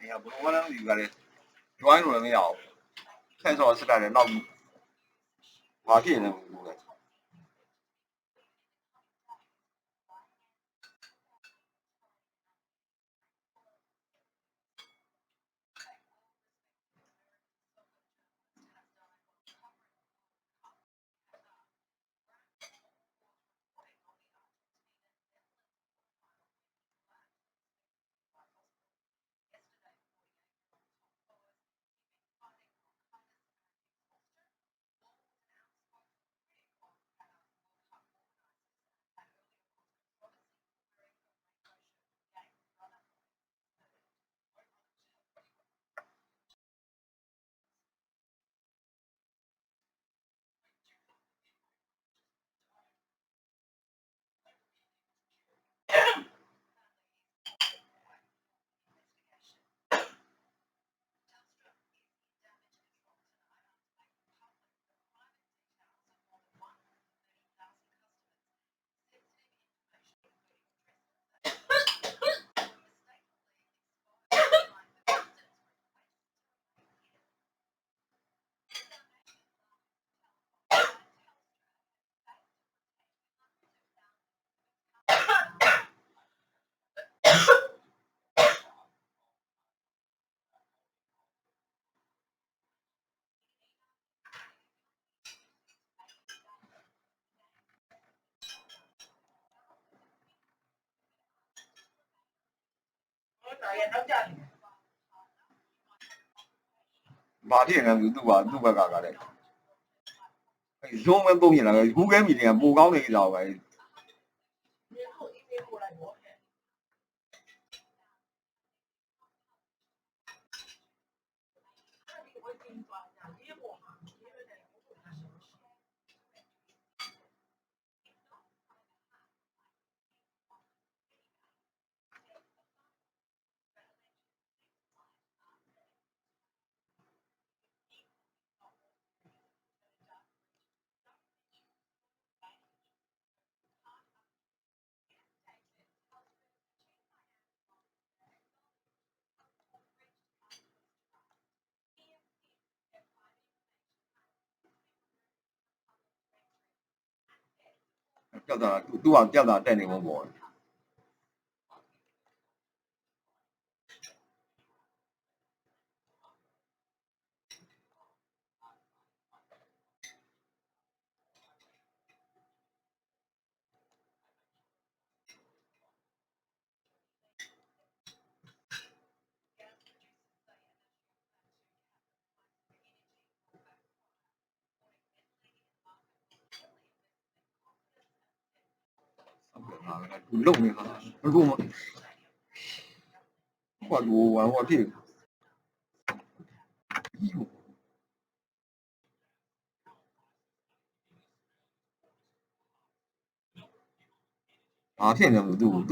你看不可能有个嘞，转入了没有？太少是干的闹话题呢，有个。话题呢，都不嘎嘎的。中文东西那个骨骼比例不高的一道个。叫到都往叫到带你们我。漏你哈，录吗？我这啊，现在都。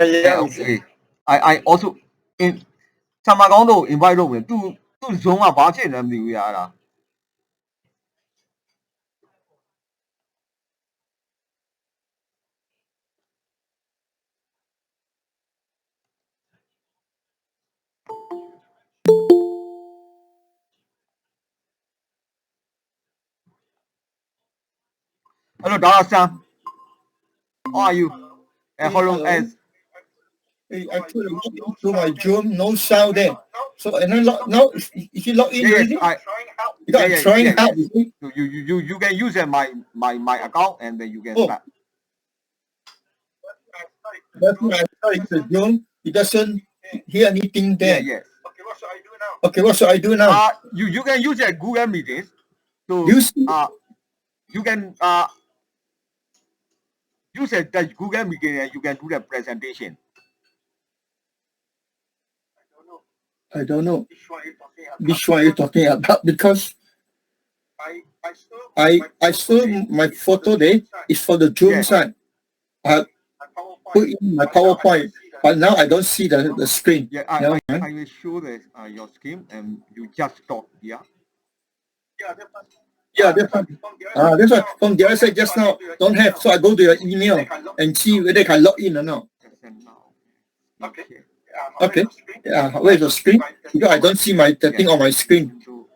Okay. I also in ဆာမကောင်းတို့ invite လုပ်မယ်သူ Zoom ကဘာဖြစ်နေလဲမသိဘူးရအဲ့ဒါအဲ့တော့ဒေါက်တာဆမ် how are you hello Hello. I put a log into my Zoom, no sound there. So and then now is he log in yes already? I Because I'm trying yes. help. You see? You can use my account and then you can Oh. start That's why I thought it's a Zoom. He doesn't hear anything there. yes Okay, what should I do now? You can use a Google Meetings so Use you can use the Google Meeting and you can do the presentation I don't know which one you're talking about because I saw my photo there is for the Zoom Yes. side. I put in my PowerPoint, but now I don't see the screen. yeah Never I mind. will show the your screen and you just talk here Yeah, that's why from the other side just now don't have. So I go to your email and see whether I can log in or not. Just send now Okay. Where's the screen? Because I don't see the thing on my screen. so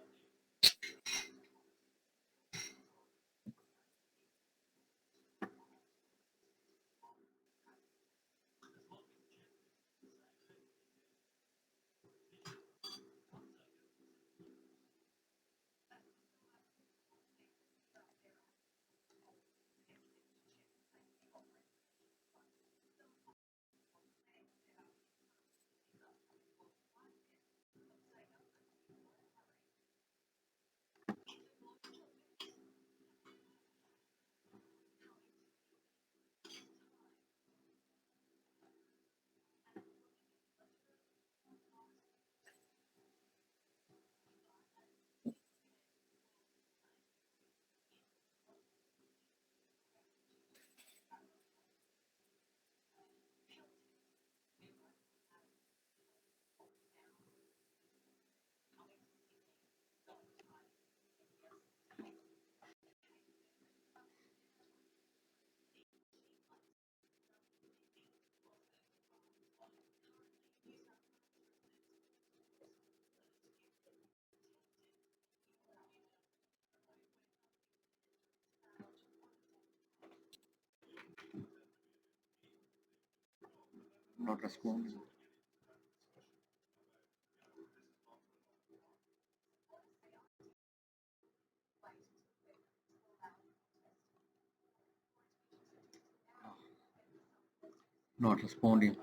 not responding not responding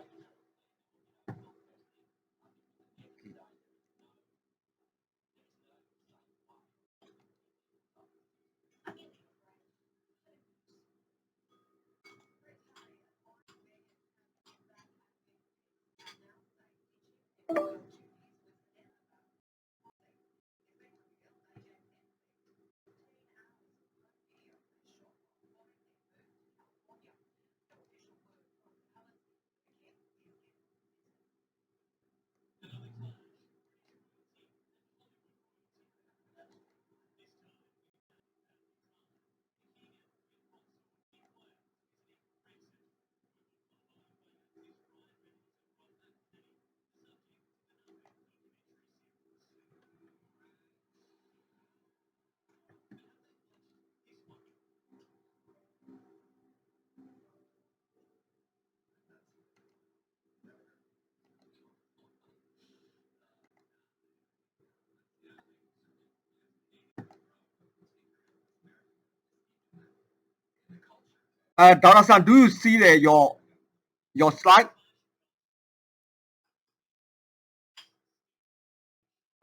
Donna-san, do you see your slide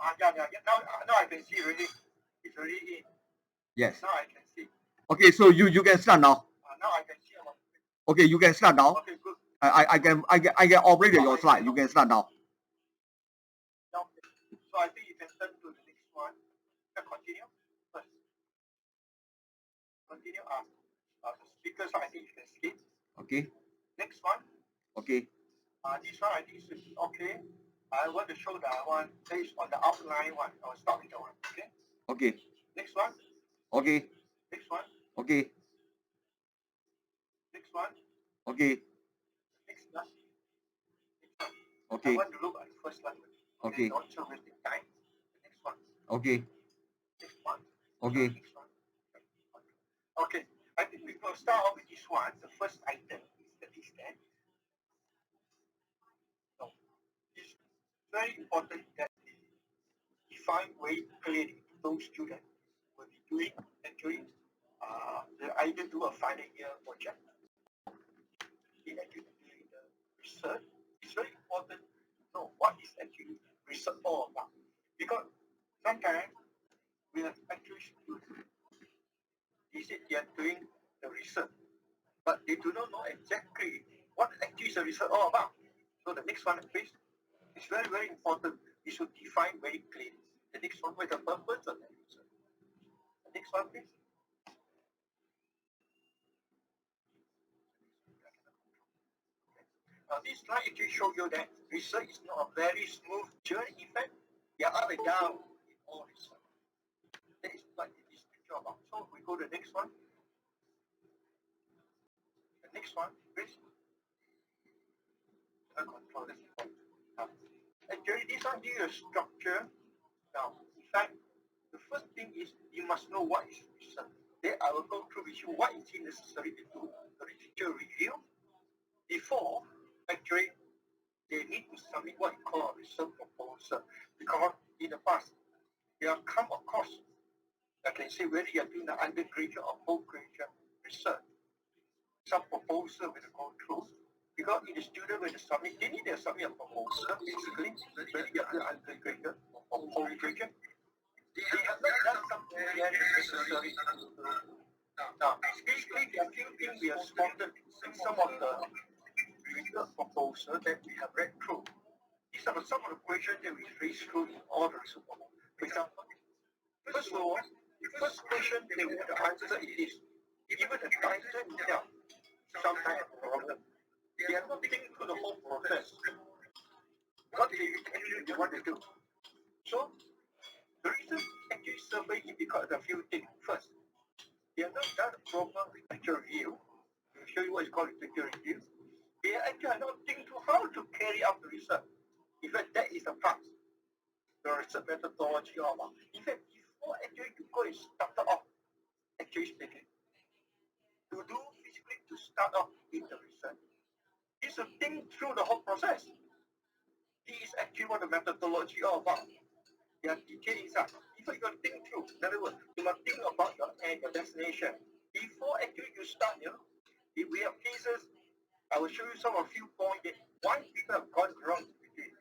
Now I can see already. It's already in. Yes. Now I can see. Okay, so you can start now. Now I can see. Okay, you can start now. Okay, good. I can operate your slide. You can start now. Now, so I think you can turn to the next one. Continue first. Continue. The speakers, I think you can skip. Okay. Next one. Okay. This one I think is okay. I want to show that one based on the outline one. I will start with the one. Okay. Okay. Next one. Okay. Next one. Okay. Next one. Okay. Next one. Okay. I want to look at the first one. Okay. Don't show wasting time. The next one. Okay. Next one. Okay. Next one. Okay. I think we will start off with this one. The first item is the distance. So it's very important that we define very clearly those students will be doing actually they either do a final year project in actually doing the research. It's very important to know what is actually research all about. Because sometimes we have actually students, they say they are doing the research, but they do not know exactly what actually is the research all about. So the next one, please, is very, very important. We should define very clearly. The next one, with the purpose of the research. The next one, please. Now, this slide actually shows you that research is not a very smooth journey. In fact, there are up and down in all research. That is what this picture about. So we go to the next one. The next one, please. Control this. Actually, this one gives you a structure. Now, in fact, the first thing is you must know what is research. Then I will go through with you what is necessary to do the literature review before actually they need to submit what you call a research proposal. Because in the past, they have come across, I can say whether you are doing the undergraduate or postgraduate research, some proposal will go through. Because in the student when they submit, they need to submit a proposal, basically, whether you are doing undergraduate or postgraduate. They have not done something very necessary to do. Now, basically, there are few things we have spotted in some of the research proposals that we have read through. These are some of the questions that we raised through in all the research proposals. For example, first of all, the first question they want to answer is this. Even the title itself sometimes have a problem. They are not thinking through the whole process. What they actually want to do. So, the reason actually survey is because of a few things. First, they have not done a proper literature review. I'll show you what is called literature review. They actually are not thinking through how to carry out the research. In fact, that is a part. The research methodology all about. In fact, before actually you go and start off, actually speaking, to do physically to start off in the research, is to think through the whole process. This is actually what the methodology all about. There are details inside. Before you got to think through. In other words, you must think about your end, your destination. Before actually you start, if we have cases, I will show you some of few points that why people have gone wrong with it.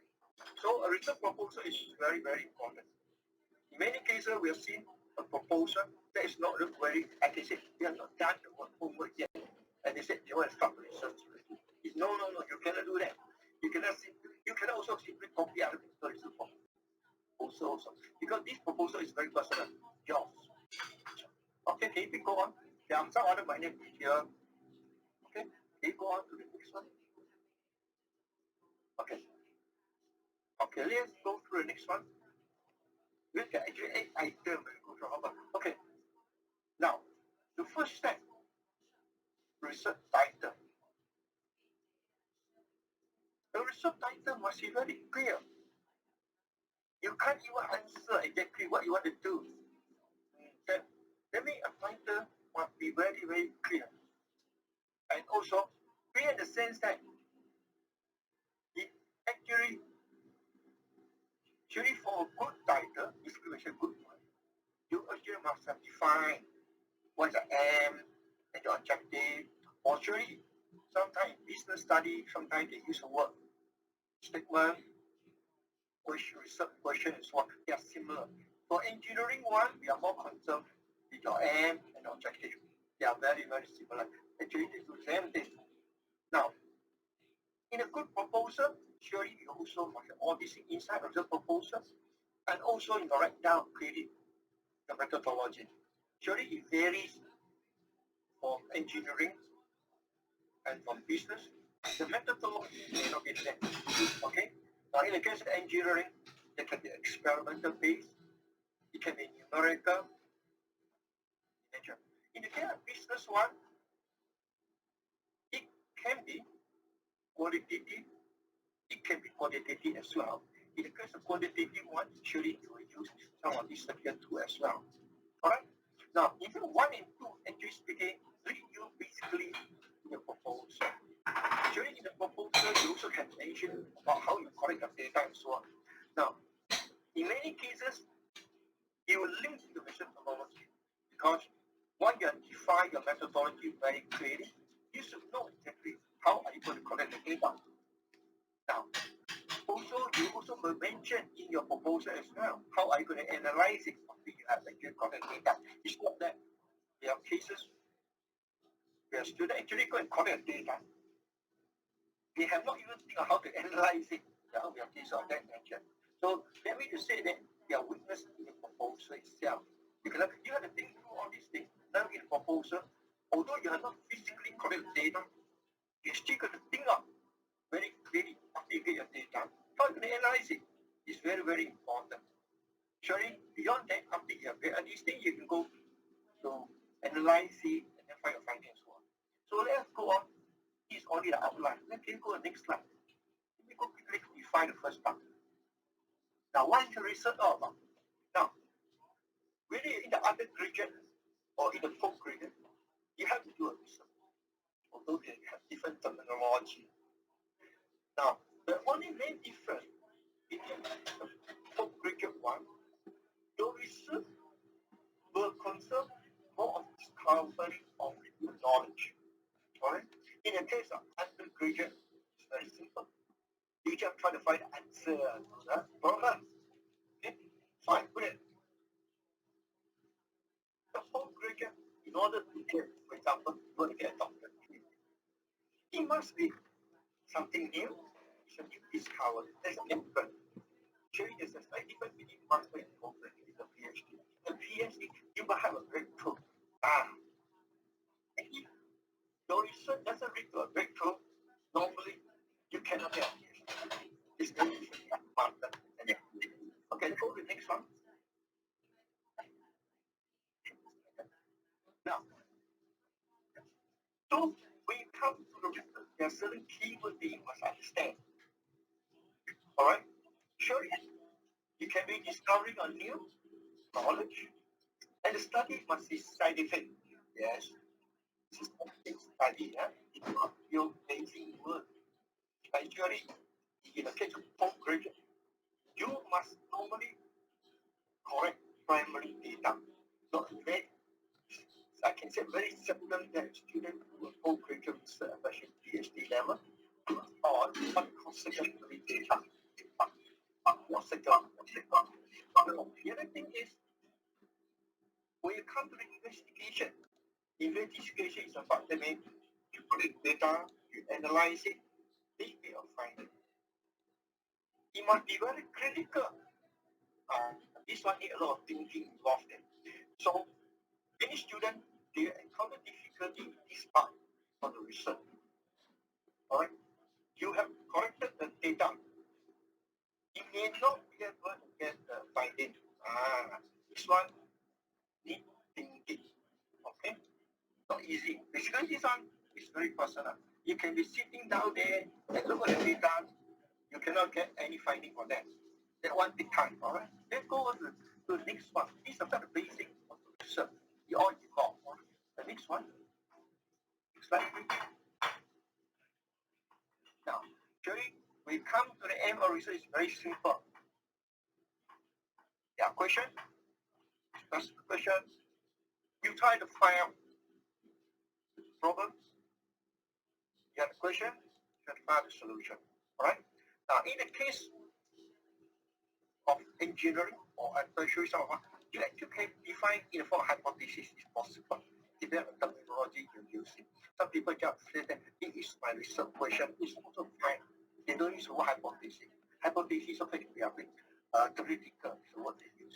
So a research proposal is very, very important. In many cases, we have seen a proposal that is not very, I can say, they have not done the homework yet. And they said they want to start research. No, you cannot do that. You cannot also simply copy other people's research proposal also. Because this proposal is very personal, yours. Okay, can you go on? There are some other minor here. Okay, can you go on to the next one? Okay. Okay, let's go through the next one. We can actually 8 items. Okay. Now, the first step, research title. The research title must be very clear. You can't even answer exactly what you want to do. That means a title must be very, very clear. And also, clear in the sense that it actually for a good title, if you wish a good one, you actually must have defined what's the aim and the objective. Or surely, sometimes business study, sometimes they use a word statement. research question is what they are similar. For engineering one, we are more concerned with your aim and objective. They are very, very similar. Actually, it's the same thing. Now, in a good proposal, surely you also must have all this inside of the proposal, and also you write down clearly the methodology. Surely it varies from engineering and from business. The methodology may not be the same. Okay? Now, in the case of engineering, it can be experimental based, it can be numerical nature. In the case of business one, it can be qualitative, it can be quantitative as well. In the case of quantitative one, surely you will use some of these second two as well. Alright? Now, even 1 and 2, actually speaking, lead you basically to the proposal. During the proposal, you also can mention about how you collect the data and so on. Now, in many cases, you will link to the methodology because once you define your methodology very clearly, you should know exactly how are you going to collect the data. Now, also, you also mention in your proposal as well, how are you going to analyze it after you have actually collect data. It's not that there are cases where students actually go and collect data. They have not even think of how to analyze it. Yeah, we have cases of that nature. So that means to say that there are weaknesses in the proposal itself. Because you have to think through all these things. Now in the proposal, although you have not physically collect data, you still got to think up very clearly after you get your data. How you can analyze it is very, very important. Surely beyond that, after you have these things, you can go to analyze it and then find your findings and so on. So let's go on. This is only the outline. Let's go to the next slide. Let me go quickly define the first part. Now, what is the research all about? Now, whether in the undergraduate or in the postgraduate, you have to do a research. Although they have different terminology. Now, the only main difference between the postgraduate one, your research will concern more of discovery of new knowledge. Alright? In the case of undergraduate, it's very simple. You just try to find the answer to the problem. Okay? Fine, brilliant. The postgraduate, in order to get, for example, you want to get a doctorate, it must be something new, it's a new discovery. There's a difference. Surely there's a slight difference between master and postgraduate and the PhD. The PhD, you must have a breakthrough. And if your research doesn't lead to a breakthrough, normally you cannot get a PhD. It's very different from master and PhD. Okay, let's go to the next one. Now, so when you come to the research, there are certain keywords that you must understand. Alright? Surely, you can be discovering a new knowledge, and the study must be scientific. Yes, systematic study. It's not your basic word. Actually, in the case of postgraduate, you must normally correct primary data. Not very, I can say very seldom that students who are postgraduate research, especially PhD level, or what we call secondary data. What's secondary? The other thing is, when you come to the investigation is about the name. You collect data, you analyze it, then you get a finding. It must be very critical. This one need a lot of thinking involved in. So, any student, they encounter difficulty in this part of the research. Alright? You have collected the data. You may not be able to get the finding. This one need thinking. Okay? Not easy. Basically, this one is very personal. You can be sitting down there and look at the data. You cannot get any finding for that. That one big time, all right? Let's go on to the next one. These are the basic of the research. You all you got. The next one. Next slide. Now, actually, we come to the end of research. It's very simple. Yeah, question? That's the question. You try to find out problems. You have a question. You have to find the solution. All right? Now, in the case of engineering or tertiary sort of, you actually can define in the form of hypothesis is possible. Depending on the terminology you're using. Some people just say that it is my research question. It's also fine. They don't use the word hypothesis. Hypothesis okay to be a bit theoretical is the word they use.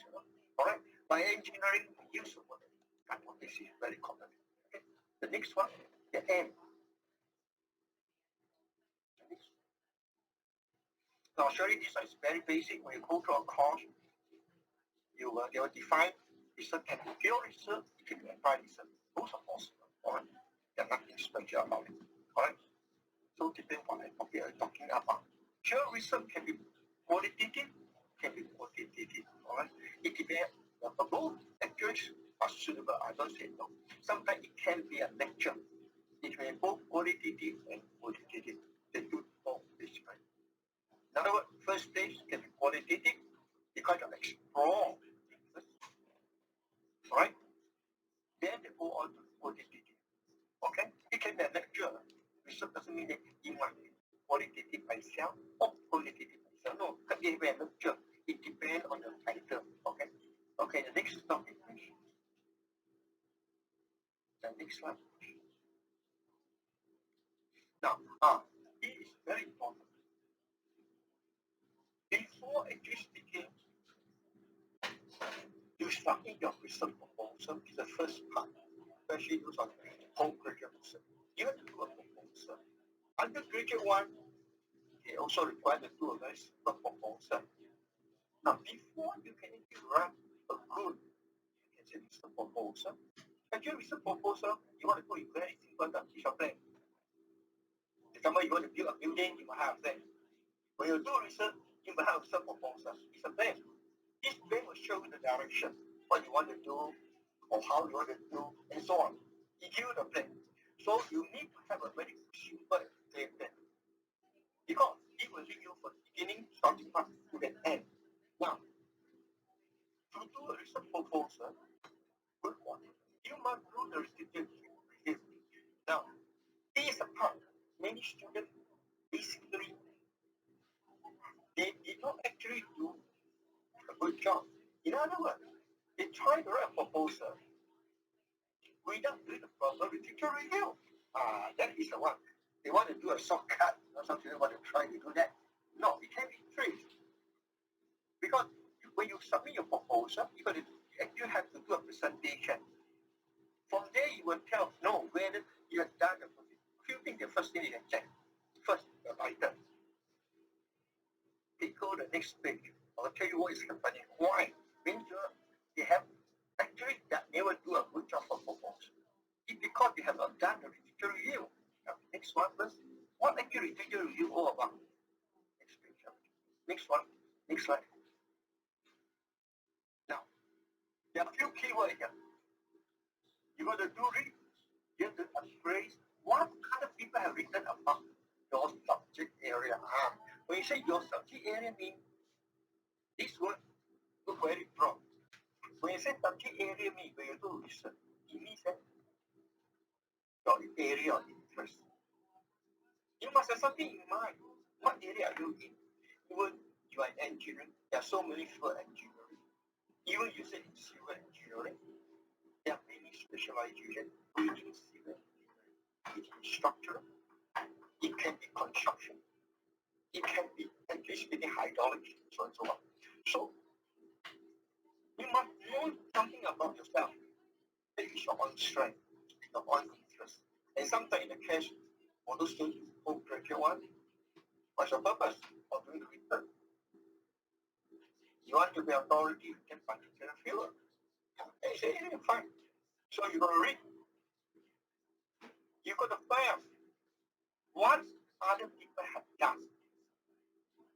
Alright? By engineering, we use the word hypothesis very common. Okay? The next one, the M. Now, I'll show you this one is very basic. When you go to a course, they will define research can be pure research, it can be applied research. Both are possible. Alright? There's nothing special about it. Alright? So depending on what I'm talking about. Pure research can be qualitative, can be quantitative. Alright? It depends. Both actually are suitable. I don't say no. Sometimes it can be a lecture. It can be both qualitative and quantitative. They do both this kind. In other words, first stage can be qualitative because you explore things. Right? Then they go on to quantitative. Okay? It can be a lecture. Research doesn't mean that you must be qualitative by itself or qualitative by itself. No, it can be a lecture. It depends on the title. Okay? Okay, the next topic, please. The next one. Now, it is very important. Before actually speaking, you starting your research proposal is the first part, especially those on postgraduate research. You have to do a proposal. Undergraduate one, they also require to do a very simple proposal. Now, before you can actually write a good, you can say research proposal. Actually, research proposal, you want to put it very simple, the piece of plan. Example, you want to build a building, you must have a plan. When you do research, you must have some proposal. It's a plan. This plan will show you the direction, what you want to do, or how you want to do, and so on. It gives you the plan. So you need to have a very simple, clear plan. Because it will lead you from beginning, starting point to the end. Now, to do a research proposal, good one, you must do the research review. Now, this is a part. Many students basically they did not actually do a good job. In other words, they try to write a proposal without doing the proper literature review. That is the one. They want to do a shortcut. Some students want to try to do that. No, it can be traced. Because when you submit your proposal, you actually have to do a presentation. From there, you will know whether you have done the few things. The first thing you can check. First, the writer. They go to the next page. I'll tell you what is happening. Why? When they have actually never do a good job of proposal. It's because they have not done the literature review. Now, next one first. What actually literature review all about? Next page. Next one. Next slide. Now, there are a few keywords here. You got to do read. You have to appraise what other people have written about your subject area. When you say your subject area means this word look very broad. When you say subject area means when you do research, it means that your area of interest. You must have something in mind. What area are you in? Even you are in engineering, there are so many fields of engineering. Even you say in civil engineering, there are many specializations within civil engineering. It can be structural, it can be construction, it can be actually speaking hydrology, so and so on. So you must know something about yourself. That is your own strength, your own interest. And sometimes in the case for those students who graduate one, what's your purpose of doing the research? You want to be authority in a particular field. They say, fine. So you're going to read. You're going to find out what other people have done,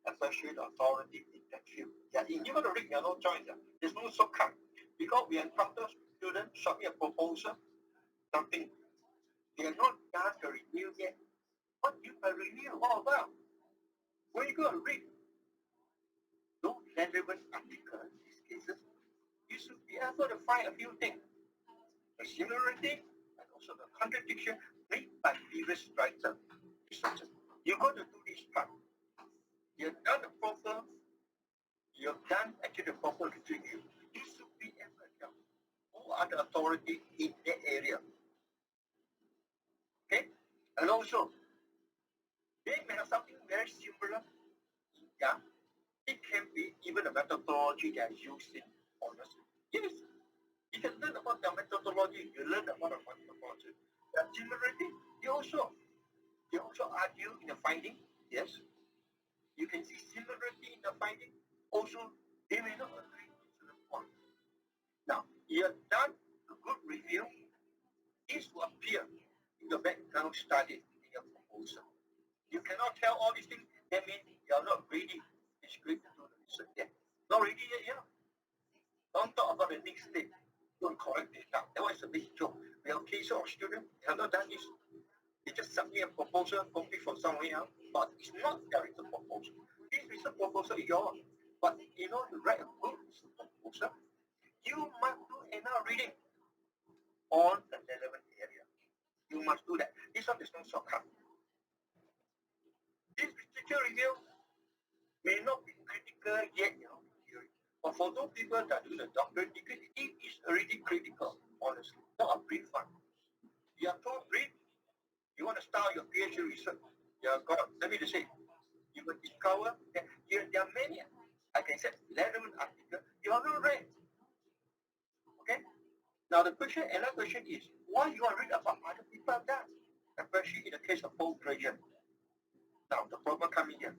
especially the authority in that field. Yeah, you're going to read, there are no choice. There's no shortcut. Because we encounter students submit a proposal, nothing. They are not done the review yet. What you can review all about? When you go and read those relevant articles, in these cases, you should be able to find a few things. The similarity and also the contradiction made by previous writers. You got to do this part. You've done the proposal, you've done minority in that area. Okay? And also, they may have something very similar. Yeah. It can be even a methodology they are using, honestly. Yes. You can learn about their methodology, you learn about the methodology. That similarity, they also argue in the finding. Yes. You can see similarity in the finding. Also, they may not agree on certain point. Now, you have done a good review. This will appear in the background study in your proposal. You cannot tell all these things. That means you are not ready basically to do the research yet. Not ready yet, yeah. Don't talk about the next step. Don't correct data. That was a big joke. We have cases of students have not done this. They just submit a proposal, copy from somewhere else, but it's not their research proposal. This research proposal is yours. But in order to write a good research proposal, you must do another reading on the relevant area. You must do that. This one is no shortcut. This literature review may not be critical yet, but for those people that do the doctorate degree, it is already critical, honestly. Not a brief one. You are told brief, you want to start your PhD research, you have got, let me just say, you will discover that there are many, I can say, relevant articles you have not read. Okay? Now the question, another question is, why you are reading about other people have done? Especially in the case of postgraduate. Now the problem coming here.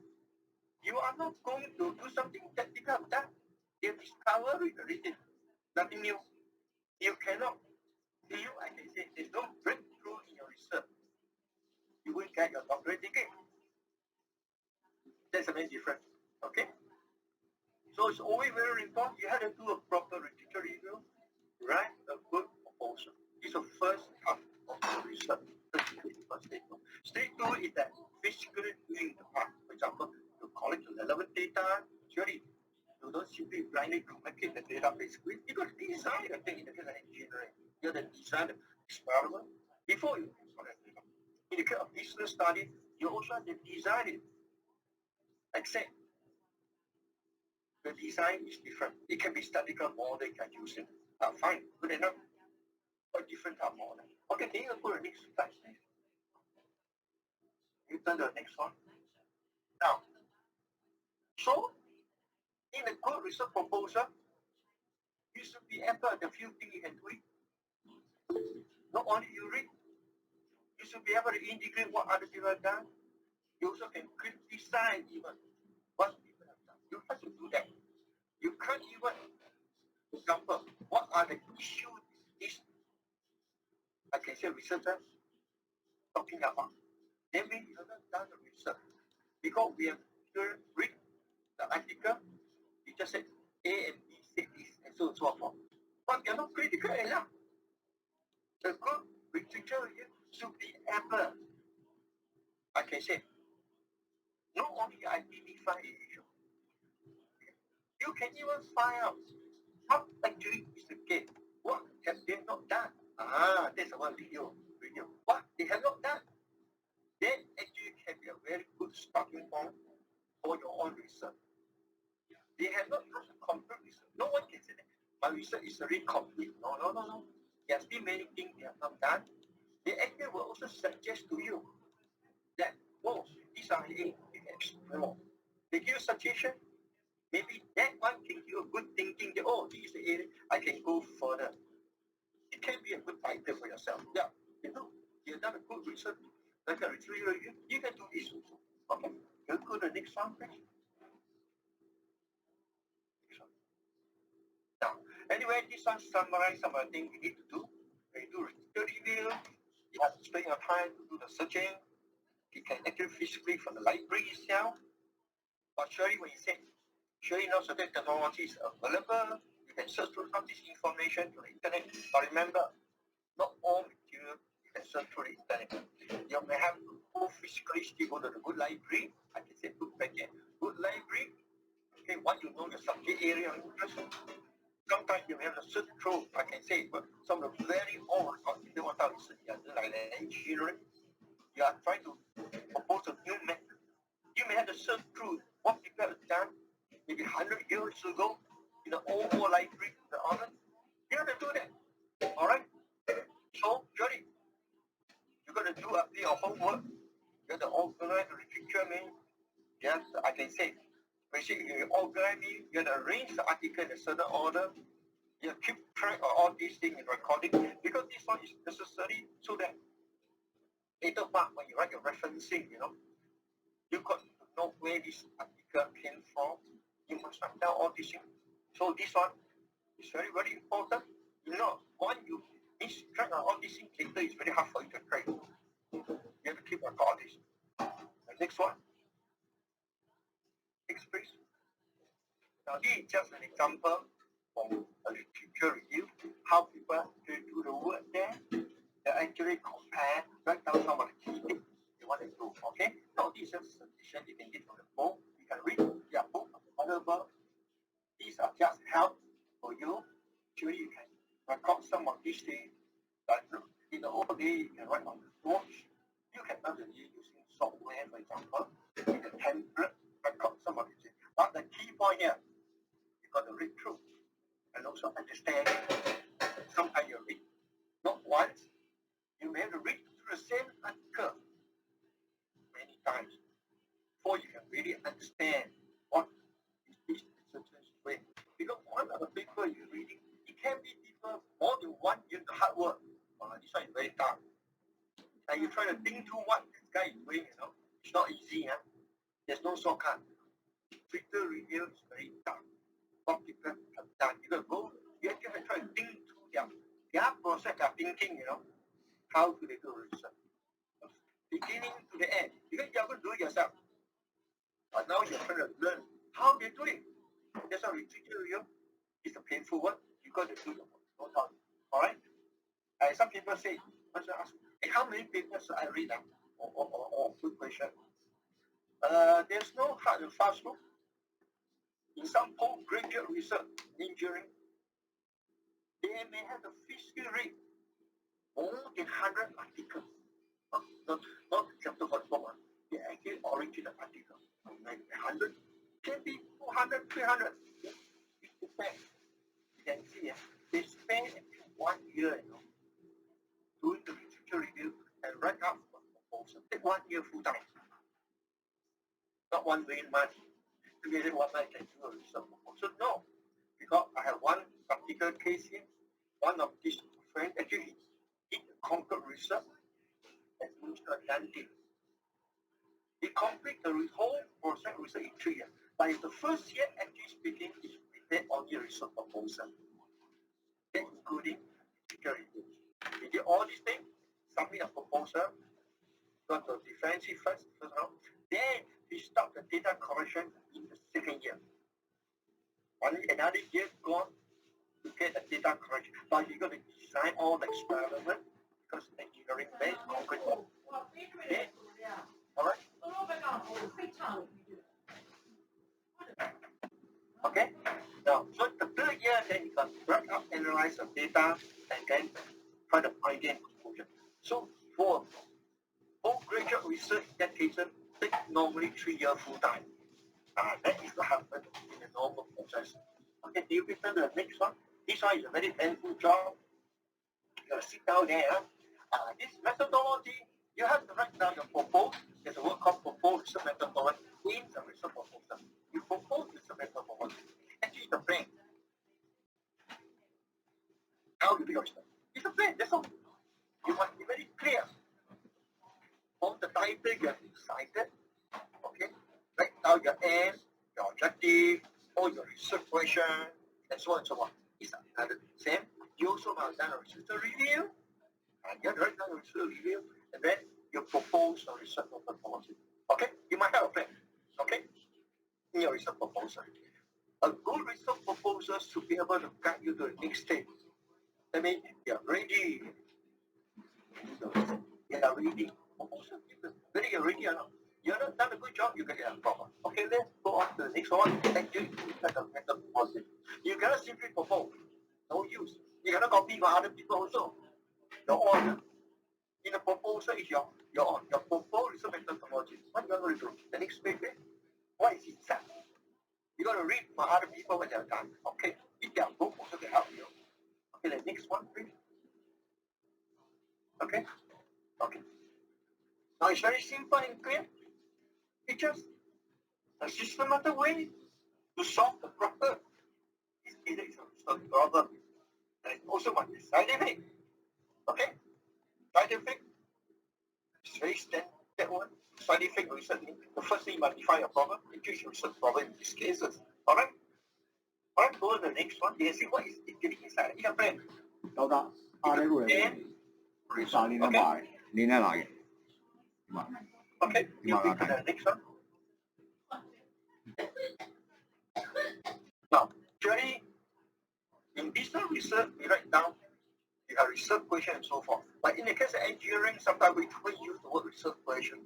You are not going to do something that people have done. They discover it already. Nothing new. You cannot. I can say there's no breakthrough in your research. You will get your doctorate degree. That's a very different. Okay? So it's always very important. You have to do a proper literature review, write a good proposal. It's the first part of the research. Stage 2 is that physically doing the part. For example, you collect the relevant data. Surely, you don't simply blindly communicate the database. You got to design the thing in the case of engineering. You have to design the experiment before you collect data. In the case of business study, you also have to design it. Except the design is different. It can be statistical model, you can use it. Fine, good enough. But different type of model. Okay, can you go to the next slide, please? You turn to the next one. Now, so in a good research proposal, you should be able to few things you can do it. Not only you read, you should be able to integrate what other people have done. You also can criticize even what people have done. You have to do that. You can't even, for example, what are the issues this, I can say, researcher talking about? That means you have not done the research. Because we have read the article, you just said A and B said this, and so on and so forth. But you're not critical enough. The good literature should be able, I can say, not only identify the issue, you can even find out what actually is the case. What have they not done? That's one video. What they have not done. That actually can be a very good starting point for your own research. They have not done a complete research. No one can say that my research is already complete. No. There are still many things they have not done. They actually will also suggest to you that, these are the areas you can explore. They give you suggestion. Maybe that one can give you a good thinking that, this is the area I can go further. It can be a good title for yourself. Yeah, you've done a good research. Like a research review, you can do this also. Okay, you go to the next one, please. Now, anyway, this one summarizes some of the things you need to do. When you do research review, you have to spend your time to do the searching. You can actually physically from the library itself. But surely when you say, surely now certain technology is available, you can search through some of this information to the internet. But remember, not all material you can search through the internet. You may have to go physically still go to the good library. I can say good packet, good library. Okay, what you know the subject area of interest. Sometimes you have to search through, I can say, but some of the very old consider what like engineering. You are trying to propose a new method. You may have to search through what people have done maybe 100 years ago in the old library, the other. You have to do that. All right? homework. You have to organize the literature, mean, yes, I can say, basically, you organize me, you have to arrange the article in a certain order. You keep track of all these things in recording, because this one is necessary so that later part when you write your referencing, you got to know where this article came from. You must write down all these things. So this one is very, very important. Once you miss track of all these things, later it's very hard for you to track. You have to keep record this. The next one. Next please. Now this is just an example from a literature review, how people actually do the work there. They actually compare, write down some of the key things you want to do. Okay? Now this is just suggestion you can get from the book. You can read their book, other book. These are just help for you. Actually, you can record some of these things. But in the old day, you can write on the watch. You can actually using software, for example, in the template, record some of these things. But the key point here, you got to read through and also understand. Sometimes you read not once, you may have to read through the same article many times before you can really understand what is this certain way. Because one of the paper you're reading, it can be different more than 1 year of hard work. This one is very tough. And you try to think through what this guy is doing, it's not easy. There's no shortcut. Twitter review is very tough. What people have done, you actually have to try to think through their process, their thinking, how do they do research. Beginning to the end, because you're going to do it yourself. But now you're trying to learn how they do it. That's why literature review is a painful work. You got to do your work, no doubt. Alright? And some people say, ask, how many papers should I read? Or good question. There's no hard and fast rule. In some postgraduate research in engineering, they may have to physically read more than 100 articles. Not chapter for the book. The actual original article. Maybe 100, can be 200, 300. It depends. You can see, they spend 1 year, doing the literature review and write up a proposal. Take 1 year full time. Not 1 million months. Together 1 month can do a research proposal. No. Because I have one particular case here. One of these friends actually did concrete research at Introductory. He completed the whole process research in 3 years. But in the first year, actually speaking, he prepared only a research proposal, including literature reviews. He did all these things, submit a proposal, got the defensive first round. Then he stopped the data collection in the second year. Only another year gone to get the data collection. But he's going to design all the experiment because engineering based concrete work. Okay? Alright? Okay? Now, so the third year, then you can write up, analyze the data, and then try to find the conclusion. So, for postgraduate research that takes normally 3 years full time. That is what happens in the normal process. Okay, do you return to the next one? This one is a very painful job. You gotta sit down there. This methodology, you have to write down your proposal. There's a word called proposal methodology in the research proposal. You propose research methodology. Actually, the plan. How you do your research? It's a plan, that's all. You must be very clear. On the title you have decided, okay? Write down your aim, your objective, all your research question, and so on and so on. It's another same. You also must have done a research review, and you have to write down a research review, and then you propose a research proposal. Okay? You might have a plan, okay? In your research proposal. A good research proposal should be able to guide you to the next stage. That means you're ready. You're ready. Proposal, whether you're ready or not. You're not done a good job, you can get a problem. Okay, let's go on to the next one. Thank you. You cannot simply propose. No use. You cannot copy from other people also. Your own. In the proposal is your own. Your proposal is a methodology. What you are going to do? The next page, what is inside? You got to read from other people what they have done. Okay. If their book also can help you. Okay, the next one, please. Okay. Okay. Now it's very simple and clear. It's just a systematic way to solve the problem. It's either it's a problem. And it also must be scientific. Okay? Scientific, it's very standard one. Scientific research, the first thing you must define a problem, intuition research problem in these cases. Alright? Alright, go to the next one. You can see what is it getting inside. You can plan. 老大，အား呢個人，啥你能買？你能拿嘅？ Okay, you go to the next one. Now, usually in business research, we write down the research question and so forth. But in the case of engineering, sometimes we don't use the word research question.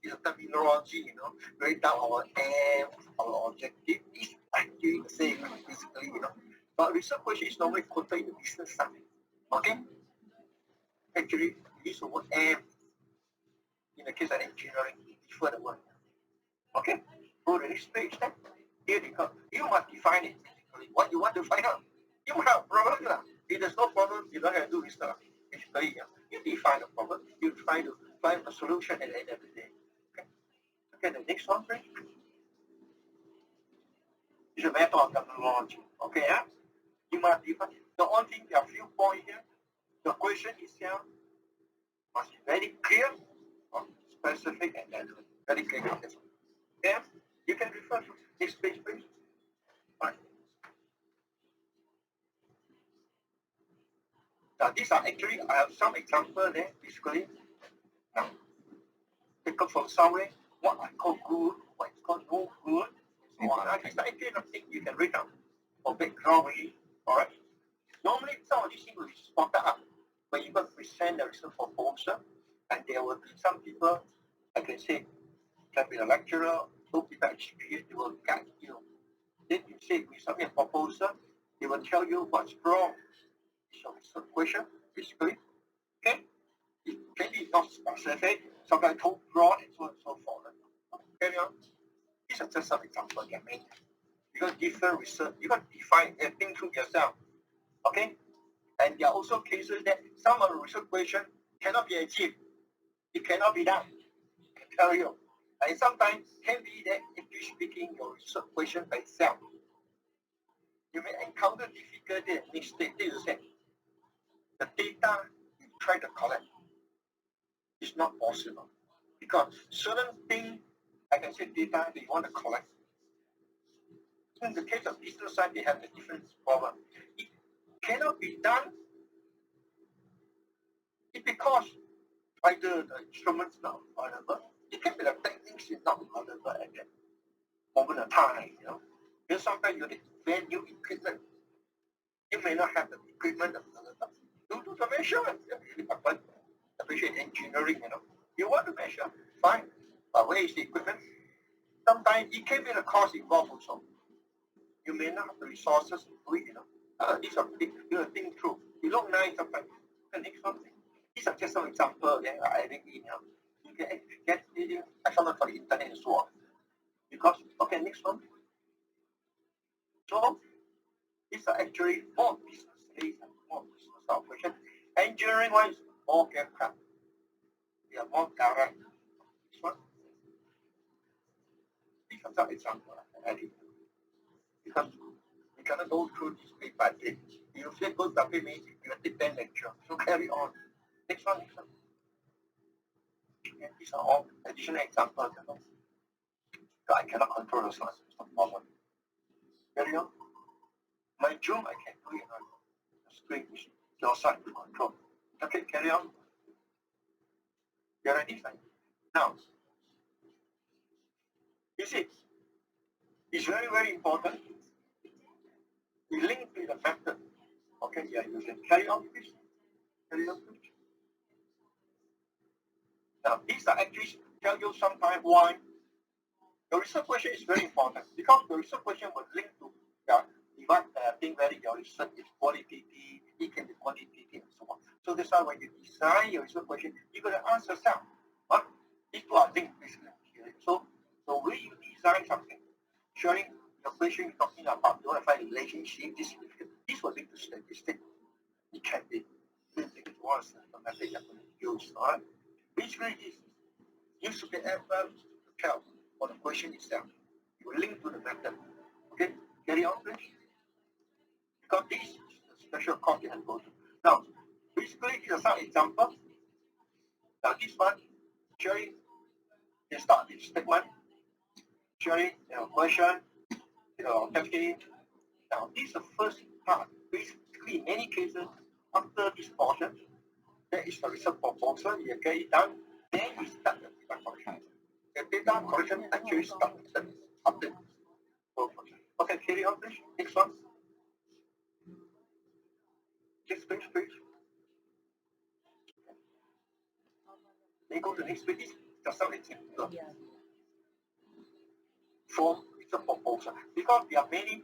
It's a terminology, write down our aim, our objective is actually the same, basically, But research question is normally quoted in the business side. Okay? Actually, we use the word aim. In the case of engineering, we prefer the word. Okay? Go to the next page then. Here they come. You must define it. What you want to find out. You might have a problem. If there's no problem, you don't have to do research. Basically, you define the problem. You try to find a solution at the end of the day. Okay, the next one, please. It's a matter of terminology. Okay, yeah? You must define. The only thing, there are a few points here. The question itself must be very clear, specific, and accurate. Very clear. Okay? You can refer to this page, please. Right. Now, these are actually, I have some example there, basically. Now, take up from somewhere, what I call good, what is called no good. So on. These are actually nothing you can read down or background really. Alright. Normally, some of these things will be spotted up when you go present the research proposal, and there will be some people, I can say, can be a lecturer, no people experience, they will guide you. Then you say, we submit a proposal, they will tell you what's wrong. It's a research question, basically. Okay? It can be not specific, sometimes too broad, and so on and so forth. Carry on. These are just some examples I made. You got different research, you got to define and think through yourself. Okay? And there are also cases that some of the research questions cannot be achieved. It cannot be done. I can tell you. And sometimes can be that English speaking your research question by itself. You may encounter difficulty and mistake. This is it. The data you try to collect is not possible. Because certain things, I can say data they want to collect. In the case of business side, they have a different problem. It cannot be done. It's because either the instruments not available, it can be the techniques is not available at that moment of time, Because sometimes you invent new equipment. You may not have the equipment available. You do the measurement. But appreciate engineering, You want to measure, fine. But where is the equipment? Sometimes it can be the cost involved also. You may not have the resources to do it, These are big, think through. You look nice sometimes. The next one. These are just some examples that I adding in. You can get it. I found out for the internet and so on. Because, okay, next one. So, these are actually more business days and more business operations. Engineering wise, more careful. They are more direct. This one. These are some examples I added. Because we cannot go through this day by day. You say go to WME, you will take 10 lectures. So carry on. Next one. And these are all additional examples. I cannot control the source. It's not problem. Carry on. My Zoom, I can do it on the screen. Is your side to control. Okay, carry on. You ready? Now, you see, it's very, very important. We link to the method. Okay, yeah, you can carry on, please. Carry on, please. Now, these are actually tell you sometimes why the research question is very important because the research question will link to divide thing whether your research is qualitative, it can be quantitative, and so on. So that's why when you design your research question, you're going to ask yourself, these two are linked basically. So when you design something, showing the question you're talking about, you want to find a relationship, this will lead to statistics. It can be linked to us, the method you're going to use. Basically, this You should be able to tell for the question itself. You link to the method. Okay, carry on, please. Because this is the special course you have to go to. Now, basically, these are some examples. Now, this one, sharing, they start with statement, sharing, question, testing. Now, this is the first part. Basically, in many cases, after this portion, there is the research proposal, you get it done, then you start the data collection. The data collection actually starts after. Okay, carry on, please. Next one. Next page, please. Then go to the next page. Just some example. Form research proposal. Because there are many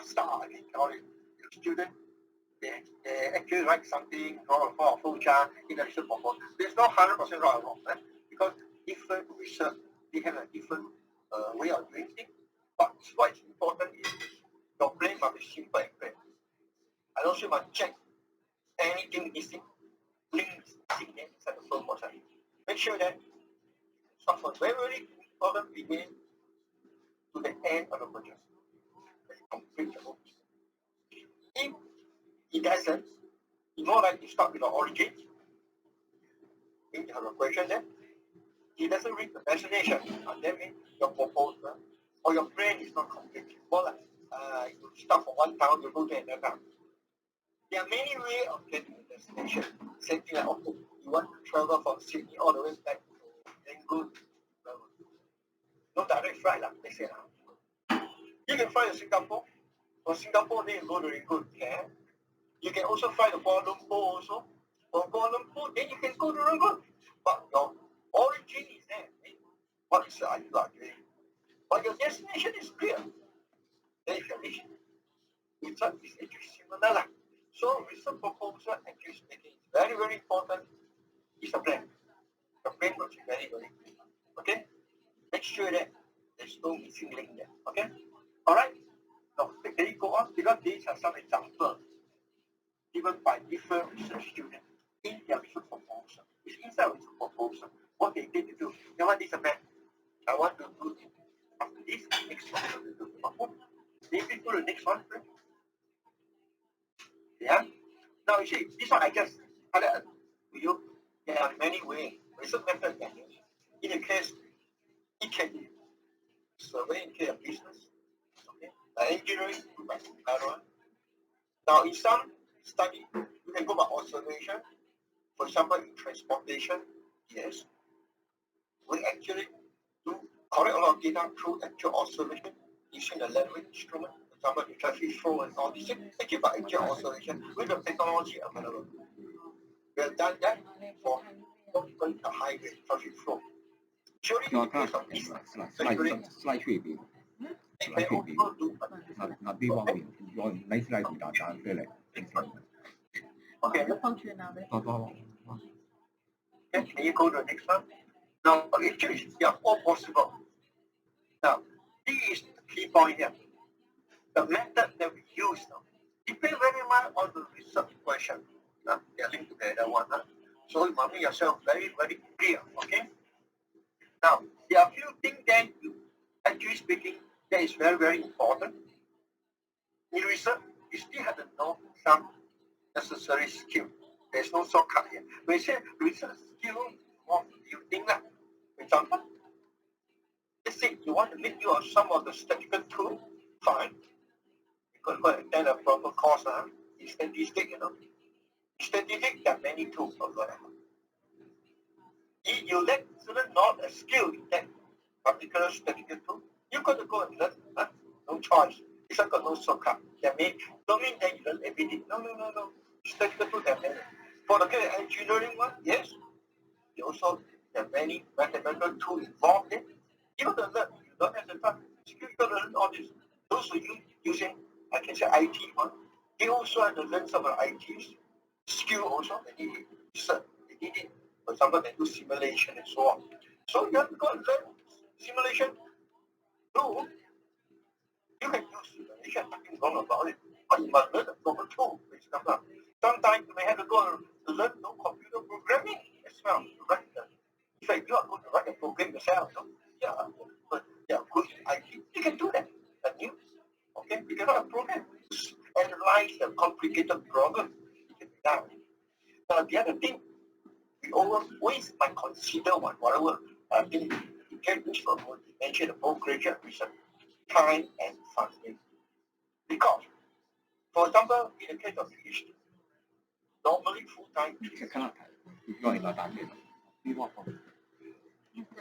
stars, I can call it, students. They actually write something, draw a flow chart in the research proposal. There's no 100% right or wrong, right? Because different research, they have a different way of doing things. But what's important is your brain must be simple and clear. I also must check anything missing, links missing inside the flow process. Make sure that start from very important beginning to the end of the project. Complete the whole process. If it doesn't, you know, like you start with the origin. If you have a question there, it doesn't reach the destination. That means your proposal or your brain is not complete. More like you start from one town, you go to another town. There are many ways of getting to the destination. Same thing like, okay, you want to travel from Sydney all the way back to Yangon. No direct flight, they say. You can fly to Singapore. From Singapore, then you go to Yangon. Yeah. You can also fly to Kuala Lumpur also. From Kuala Lumpur, then you can go to Yangon. But your origin is there. What is are you doing? But your destination is clear. Then if you reach, research is actually similar. So research proposal, actually speaking, is very, very important. It's a plan. The plan must be very, very clear. Okay? Make sure that there's no missing link there. Okay? Alright? Now, can you go on? Because these are some examples given by different research students in their research proposal. It's inside research proposal. What they need to do. Now, what is a plan? I want to do it. After this, next one, I will do it. Maybe go to the next one, please. Yeah? Now, you see, this one I just added to you. There are many ways. Research method can use. In a case, it can be survey in case of business. Okay? Engineering, do by parallel. Now, in some study, you can go by observation. For example, in transportation, yes, we actually do collect a lot of data through actual observation using the language instrument. For example, the traffic flow and all this, actually by actual observation with the technology available. We have done that for even the highway traffic flow. Surely, in the case of this, slide 出邊。they can also do.邊方面，我你 slide 打出嚟。Okay.多。Okay, can you go to the next one? Now, actually, they are all possible. Now, this is the key point here. The method that we use now depends very much on the research question. They are linked together one. So you must make yourself very, very clear. Okay? Now, there are a few things that you, actually speaking, that is very, very important. In research, you still have to know some necessary skill. There's no shortcut here. When you say research skill, what do you think? For example, let's say you want to make use of some of the statistical tools, fine. You could go and attend a proper course in statistics, In statistics, there are many tools for that. If you let students know a skill in that particular statistical tool, you got to go and learn. No choice. It's not got no shortcut. Don't mean that you learn everything. No. Statistical tools have many. For the case of engineering one, yes. You also have many mathematical tools involved in. You got to learn. You don't have the time. You got to learn all this. Those who you using, I can say IT one, they also have to learn some of the IT skill also. They need it. They need it. For example, they do simulation and so on. So you have to go and learn simulation. No, you can use simulation, nothing wrong about it. But you must learn the proper tool. Sometimes you may have to go and learn computer programming as well. Right? In fact, you are going to write a program yourself. So, yeah, but yeah, good IT. You can do that. You can write a program. Analyze the complicated problem. You can do that. Now, the other thing, we always might consider whatever thing you get this from what you mentioned, the postgraduate research, time and funding. Because, for example, in the case of PhD, normally full-time,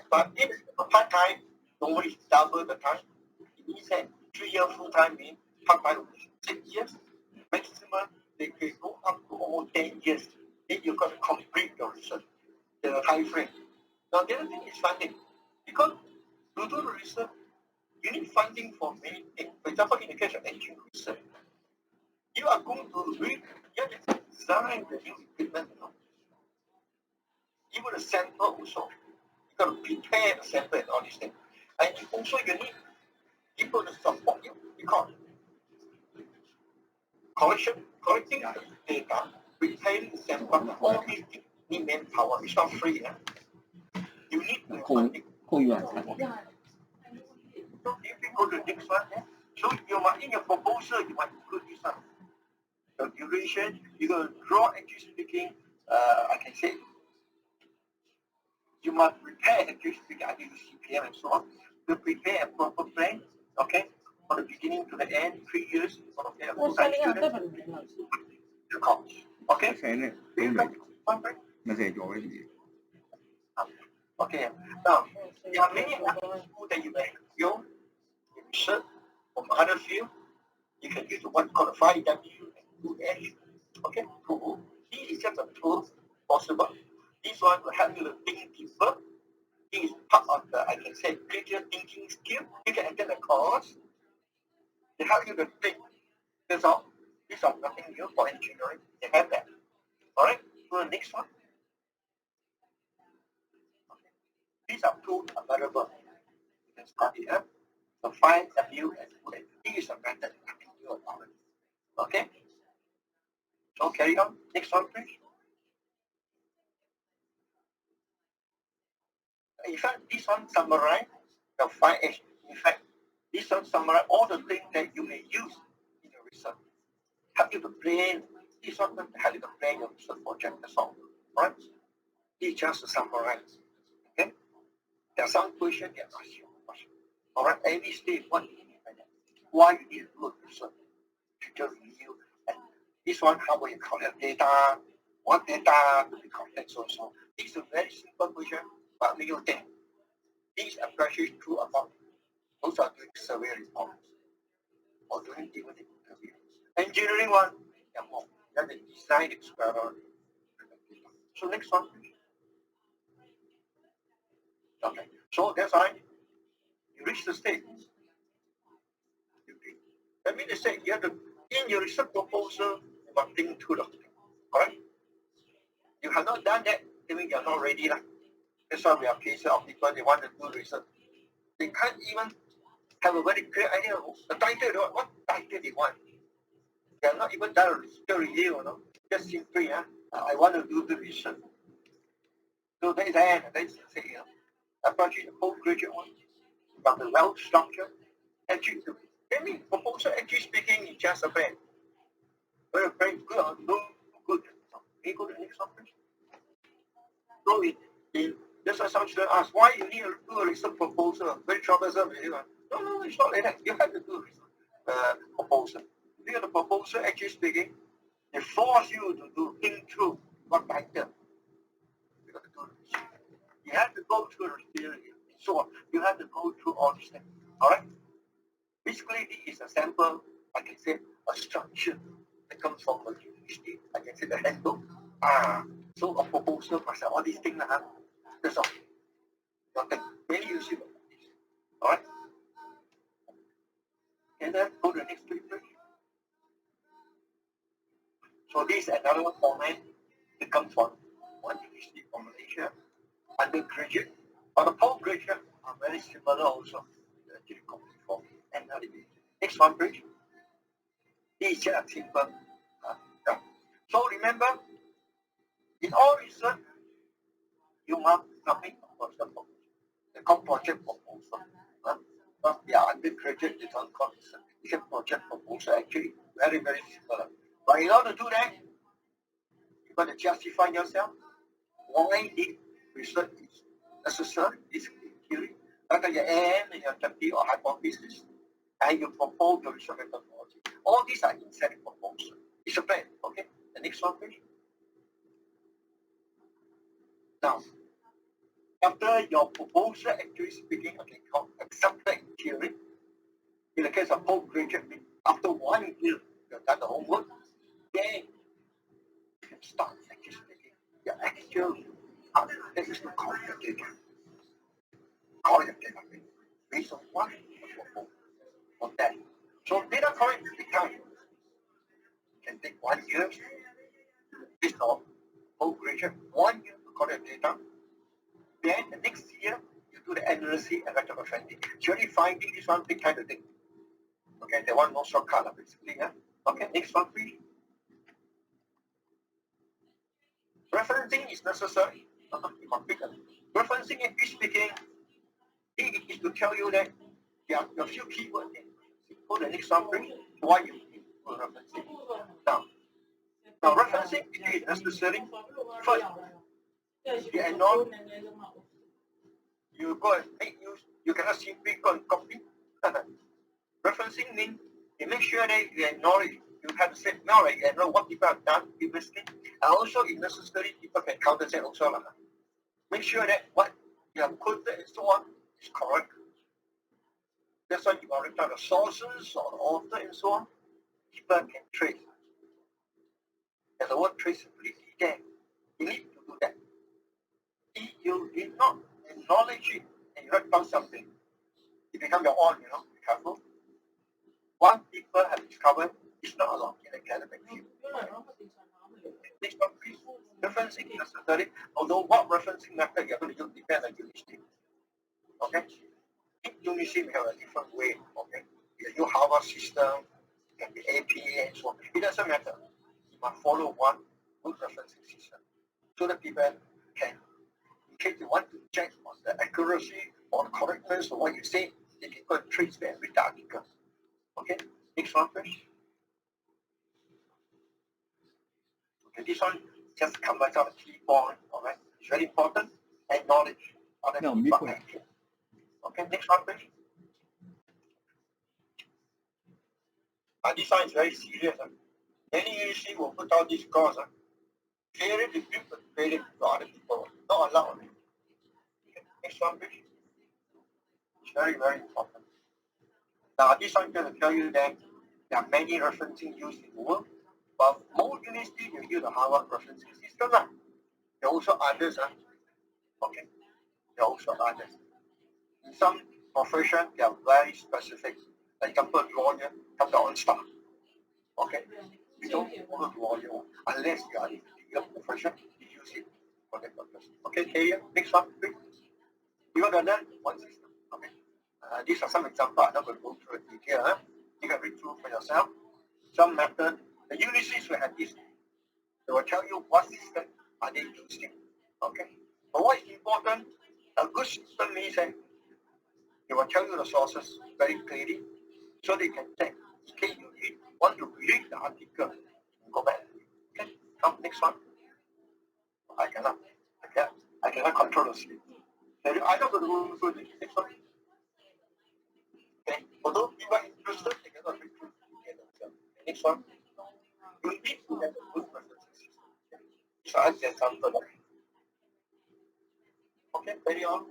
but if part-time, normally double the time. It means that 3-year full-time means part-time 6 years. Maximum, they can go up to almost 10 years. Then you've got to complete your research, the time frame. Now, the other thing is funding. Because to do the research, you need funding for many things. For example, in the case of engine research, you are going to design the new equipment. Even the sample also. You got to prepare the sample and all these things. And also you need people to support you because collecting the data, preparing the sample, all these things need manpower. It's not free. You need the funding. So if we go to the next one, so you might in your proposal you might include this one. The duration, you're going to draw actually speaking, I can say you must prepare actually speaking, I can use CPM and so on, to prepare a proper plan, okay, from the beginning to the end, 3 years, okay, a full-time student, the cost, okay? Okay, now, there are many other tools that you can use, research from other fields. You can use what's called a 5W and 2H. Okay, tool. This is just a tool possible. This one will help you to think deeper. This is part of the, I can say, critical thinking skill. You can attend a course. They help you to think. That's all. These are nothing new for engineering. They have that. Alright, so the next one. Okay. These are tools available. You can start it up. So 5W and 2H. This is a method. Nothing new about it. Okay. So carry on. Next one, please. In fact, this one summarize the 5H. In fact, this one summarize all the things that you may use in your research. Help you to plan. This one will help you to plan your research project. That's all. Right? This is just to summarize. Okay? There are some questions that ask you. All right? Every stage, what do you mean by that? Why you need to do research? Future review. And this one, how will you collect data? What data to be collected? So. This is a very simple question, but make you think. These are actually true about those are doing survey reports or doing even interview. Engineering one, more. Then the design experiment. So next one. Okay. So that's why you reach the stage. That means they say you have to in your research proposal you must think through the thing. Alright? You have not done that, that means you're not ready. That's why we have cases of people they want to do research. They can't even have a very clear idea of the title, what title they want. They are not even done a review, just simply, I want to do the research. So that is the end. That is the thing, approaching the postgraduate one, but the well structured, actually, I mean, proposal actually speaking is just a plan. Very, very good or no good. Can you go to the next one, please? So that's why some students ask, why you need to do a research proposal? Very troublesome. No, it's not like that. You have to do a proposal. If you have a proposal, actually speaking, they force you to think through what title. You have to do research. You have to go through the theory. So you have to go through all these things. Alright? Basically, this is a sample, I can say, a structure that comes from a university. I can say the handbook. So a proposal must have all these things. That's all. Okay. Many use it. Alright? And then go to the next page. So this is another format that comes from one university from Malaysia, undergraduate, or the postgraduate are very similar also. Actually, complete form and another. Next one, please. This is just a simple. So remember, in all research, you must submit a personal proposal. called project proposal. But they are undergraduate, they don't call it's a project proposal. Actually, very, very similar. But in order to do that, you got to justify yourself. Why this research is necessary, this theory. Like your aim and your theory or hypothesis, and you propose the research methodology. All these are inset proposal. It's a plan. Okay. The next one, please. Now, after your proposal actually speaking, okay, called accepted in theory. In the case of postgraduate, after 1 year, you've done the homework, then you can start actually speaking your actual this is the call your data. Call your data based on what you propose on that. So data collection can take 1 year based on postgraduate, 1 year to collect data. Then the next year, you do the analysis and retrospective. Surely finding this one big kind of thing. Okay, they want no shortcut, basically. Yeah? Okay, next one, please. Referencing is necessary. Referencing, actually speaking, it is to tell you that there are a few keywords. Go to the next one, please. Why you need referencing. Now referencing is necessary. First, you acknowledge you go and make use, you cannot simply go and copy. Referencing means you make sure that you acknowledge, you have the same knowledge, you know what people have done previously. And also, if necessary, people can counter that also. Make sure that what you have quoted and so on is correct. That's why you are write down the sources or the author and so on. People can trace. There's the word traceability there. You need to do that. If you did not acknowledge it and you write down something, it becomes your own, be careful. What people have discovered is not allowed in academic field. Next one, please. Referencing is necessary, although what referencing method you're going to use depends on UNISTEAM. Okay? In UNISTEAM, we have a different way. Okay? You use Harvard system, it can be APA and so on. It doesn't matter. You must follow one good referencing system so that people can, in case they want to check on the accuracy or the correctness of what you say, they can go and trace and read the article. Okay, next one, please. Okay, this one just combines all the key points. All right, it's very important. Acknowledge other people action. Okay, next one, please. This one is very serious. Many universities will put out this course. Failure to give the credit to other people. Not allowed. Okay, next one, please. It's very, very important. Now, this one is going to tell you that there are many referencing used in the world, but most universities will use the Harvard referencing system. There are also others. Okay, there are also others. In some professions, they are very specific. For example, lawyer have their own staff. Okay, you don't work lawyer unless you are in a legal profession. You use it for that purpose. Okay, here, next one, please. You want to learn one system. Okay. These are some examples. I'm not going to go through the detail. You can read through for yourself. Some method. The universities will have this. They will tell you what system are they using. Okay. But what is important? A good system means that they will tell you the sources very clearly, so they can check. In case you want to read the article, go back. Okay. Come next one. I cannot control the sleep. I'm not going to go through the next one. Okay. For those people interested, they cannot read through themselves. Next one. You need to have a good referencing system. So I get something. Okay, carry on.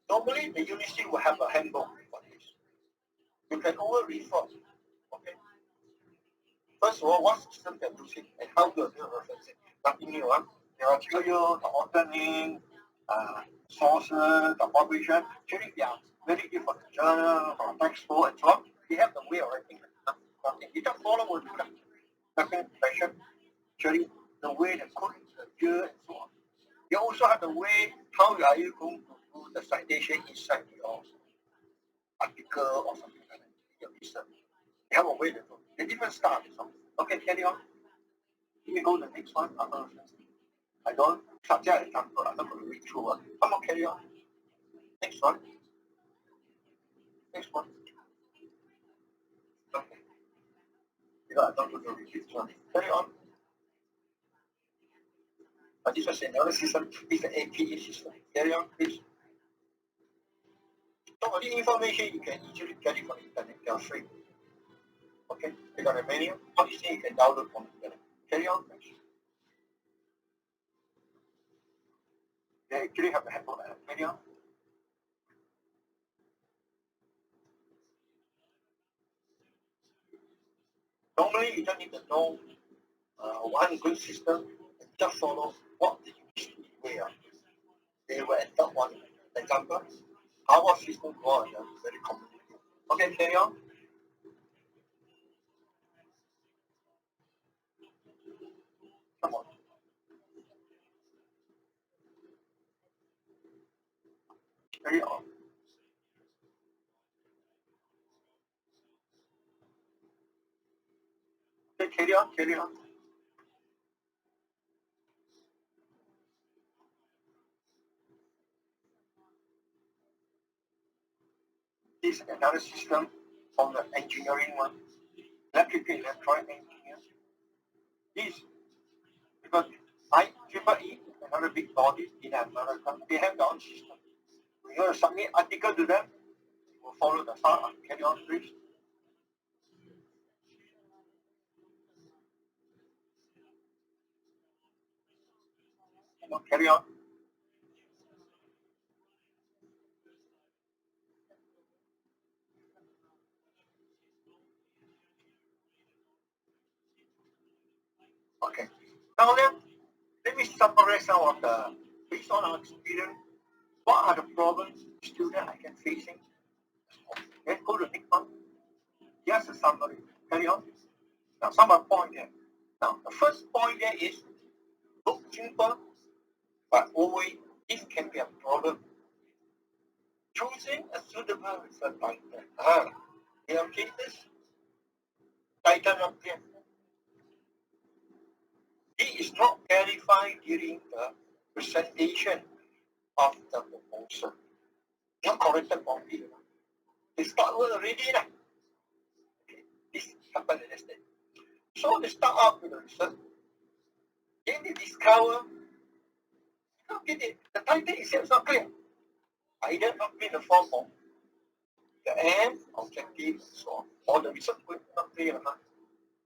Normally, the university will have a handbook for this. You can over refer. Okay. First of all, what system they're using and how to do referencing. Nothing new. They will tell you the author name, sources, the publication. Actually, they are very different. Journal or textbook and so on. They have the way of writing. Nothing. You just follow will do that. Nothing special. Actually, the way they code the year and so on. You also have the way how are you going to do the citation inside your article or something like that. Your research. They have a way to do. They different style. Okay, carry on. Let me go to the next one. I don't subject example. I'm not going to read through. Come on, carry on. Next one. Next one. Okay. I'm not going to read this one. Carry on. But this was another system. It's the APE system. Carry on, please. Some of the information you can easily get it from the internet. They are free. Okay. You got a menu. All these things you can download from the internet. Carry on, please. They actually have a handbook. Carry on. Normally, you don't need to know one good system and just follow what the way are. They will adopt one. Example, our system was very complicated. Okay, carry on. Come on. Carry on. Okay, carry on, carry on. This is another system from the engineering one. Electrical electronic engineer. This because IEEE, another big body in America, they have their own system. When you submit article to them, you will follow the SAR. Carry on, please. Carry on. Okay. Now then, let me summarize some of the, based on our experience, what are the problems students I can facing? Let's go to the next one. Here's a summary. Carry on. Now, some are point there. Now, the first point there is look simple, but always this can be a problem. Choosing a suitable research title. In our cases, title not clear. It is not verified during the presentation of the proposal. Not corrected for me. They start work already. Okay. This happened in the state. So they start out with the research. Then they discover, the title itself is not clear. Either not clear in the form of the end, objective, and so on. Or the research work not clear.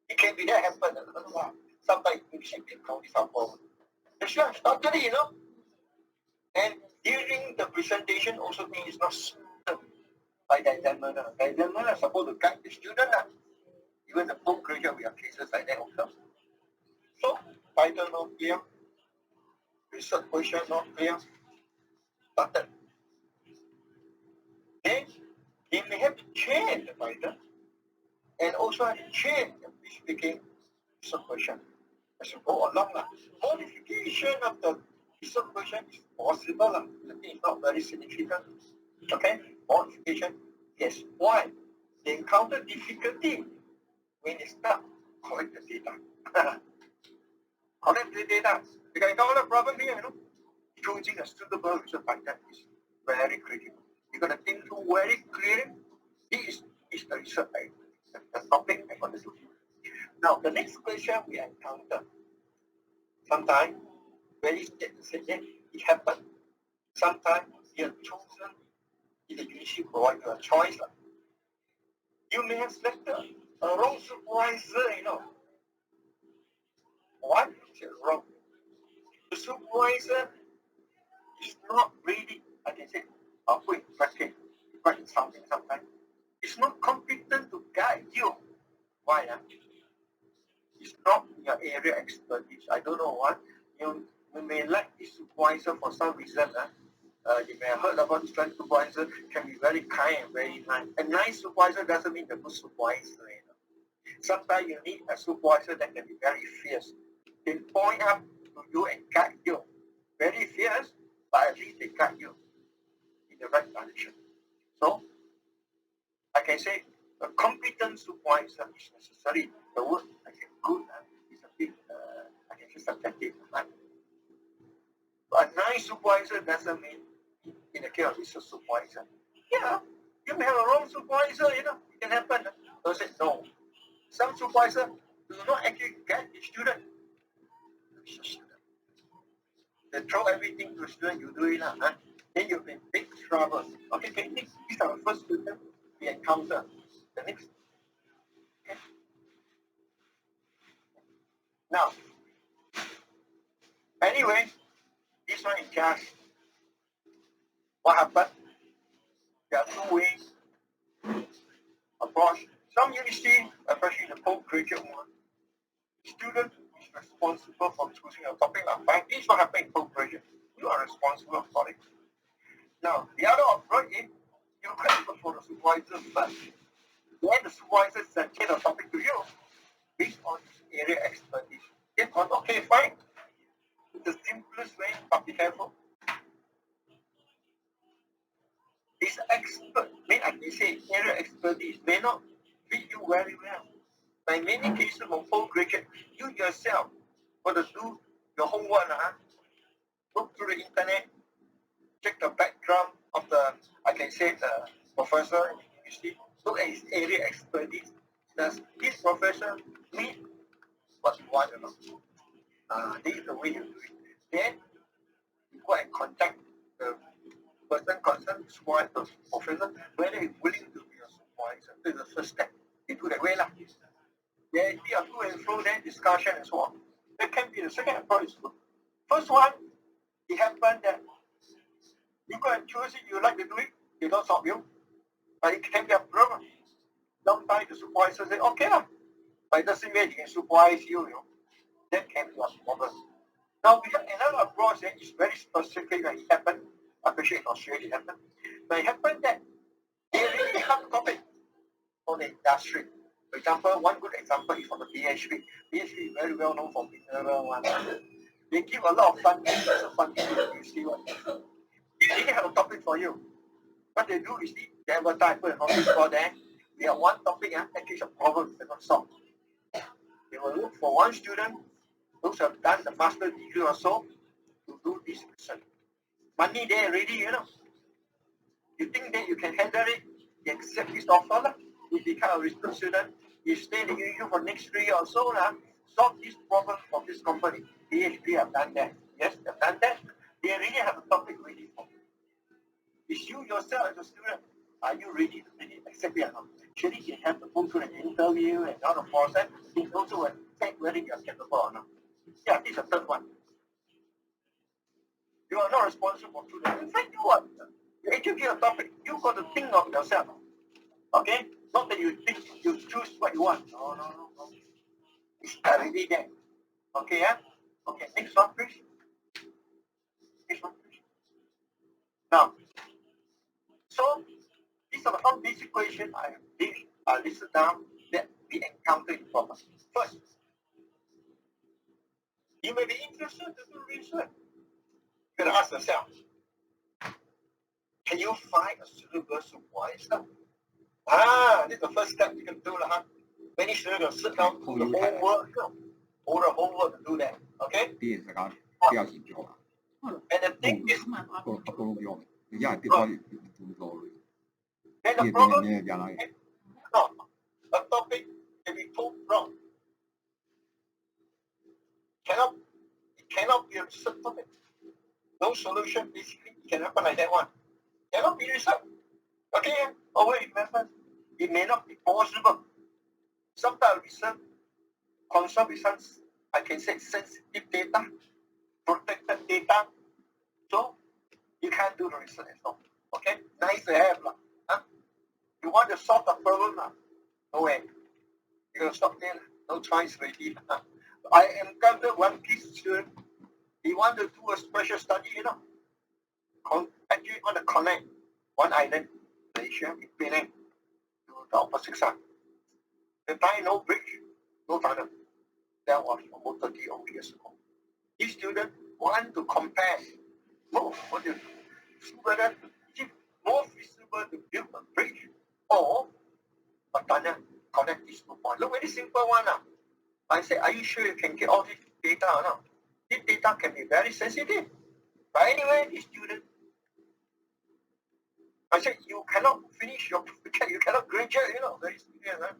It can be that happen. Sometimes you should be called this up. The show started it, And during the presentation, also thing is not suited by the examiner. The examiner is supposed to guide the student. Even the postgraduate, we have cases like that also. So, title not clear, research question not clear, started. Then, they may have to change the title and also have to change the speaking research question. As you go along, modification of the research question is possible. The thing is not very significant. Okay, modification, yes. Why? They encounter difficulty when they start collect the data. Collect the data. They can encounter a problem here, Choosing a suitable research title is very critical. You got to think through very clearly. This is the research title, the topic I want to do. Now, the next question we encounter, sometimes, very statement, it happens. Sometimes you have chosen, the university provide you a choice. You may have selected a wrong supervisor, Why is it wrong? The supervisor is not really, I can say, quite something sometimes. It's not competent to guide you. Why? It's not your area expertise. I don't know what. You may like this supervisor for some reason. You may have heard about this supervisor can be very kind and very nice. A nice supervisor doesn't mean a good supervisor. Sometimes you need a supervisor that can be very fierce. They point up to you and guide you. Very fierce, but at least they guide you in the right direction. So, I can say a competent supervisor is necessary. The word I say good is a bit, I can say subjective. Right? A nice supervisor doesn't mean, in the case of research supervisor, yeah, you may have a wrong supervisor, it can happen. So I said, no. Some supervisor do not actually get the student. They throw everything to the student, you do it, huh? Then you'll be in big trouble. Okay, next, these are the first student we encounter. The next. Okay. Now, anyway, this one is just what happened. There are two ways approach. Some university, especially the postgraduate one, student is responsible for choosing a topic. Fine, this is what happened in postgraduate. You are responsible for it. Now, the other approach is you request for the supervisor first. Then the supervisor suggest a topic to you based on his area expertise. If not, okay, fine. The simplest way, but be careful. His expert, I can say area expertise may not fit you very well. But in many cases of postgraduate, you yourself got to do your homework, look through the internet, check the background of the, I can say, the professor in the university, look at his area expertise. Does this professor meet what you want or not? This is the way you do it. Then you go and contact the person concerned, supervisor, professor, whether he's willing to be a supervisor. This is the first step. You do that way. There are to and fro, then discussion and so on. That can be the second approach. First one, it happened that you go and choose it, you like to do it, they don't stop you. But it can be a problem. Sometimes the supervisor say, okay, but it doesn't mean he can supervise you, That can be a problem. Now, we have another approach that is very specific when it happened. I appreciate in Australia it happened. But it happened that they really have a topic for the industry. For example, one good example is for the BHP. BHP is very well known for mineral one. They give a lot of funding, funding to the university one. They really have a topic for you. What they do is they advertise for a notice for them. They have one topic, actually a problem they can solve. They will look for one student, those who have done the master's degree or so, to do this research. Money there already, You think that you can handle it, you accept this offer, you become a research student, you stay in the UU for next 3 years or so, solve this problem for this company. BHP have done that. Yes, they've done that. They really have a topic ready for you. Is you yourself as a student, are you ready to really accept it or not? Surely you have to go through an interview and all the process. It also will check whether you are capable or not. Yeah, this is the third one. You are not responsible for that. In fact, you are. You educate a topic. You got to think of yourself. Okay? Not that you think you choose what you want. No. It's already there. Okay, yeah? Okay, next one, please. Next one, please. Now, so these are some basic questions I listed down that we encounter in problems. First, you may be interested to do research. You can ask yourself, can you find a suitable supervisor? This is the first step you can do. Many students will sit down, do the homework, to do that. Okay? And the thing is, then the problem is, a topic can be told wrong. It cannot be a research topic. No solution, basically, it can happen like that one. Cannot be research. Okay? Remember, it may not be possible. Sometimes research concerned with some, I can say, sensitive data, protected data. So, you can't do the research at all. Okay? Nice to have. You want to solve the problem? No way. You're going to stop there. No choice already. I encountered one PhD student. He wanted to do a special study, actually want to connect one island, Malaysia, in Penang, to the opposite side. The time, no bridge, no tunnel. That was almost 30 years ago. These students want to compare whether it's more feasible to build a bridge or a tunnel connect these 2 points. Look, very simple one. I said, are you sure you can get all this data or not? This data can be very sensitive. But anyway, the student, I said, you cannot finish your project, you cannot graduate, very serious. Huh?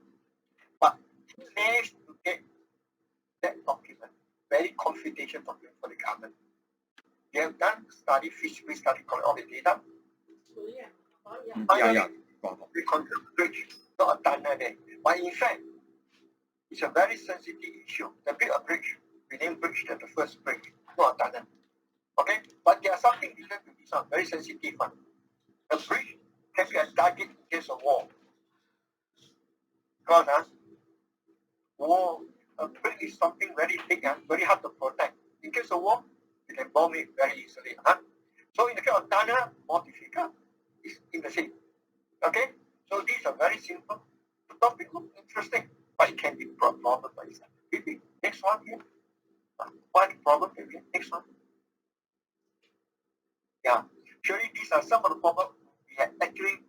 But he managed to get that document, very confidential document for the government. They have done study, feasibility study, collect all the data. We consider bridge, not a tunnel there. But in fact, it's a very sensitive issue. The bigger bridge, we name bridge the first bridge, not a tunnel. Okay? But there are something different to this one, very sensitive one. The bridge can be a target in case of war. Because war, a bridge is something very big and very hard to protect. In case of war, you can bomb it very easily. So in the case of tunnel, more difficult. It's in the sea. Okay? So these are very simple. The topic looks interesting, but it can be problem by itself. Maybe next one here. What problem maybe next one? Yeah. Surely these are some of the problems we have actually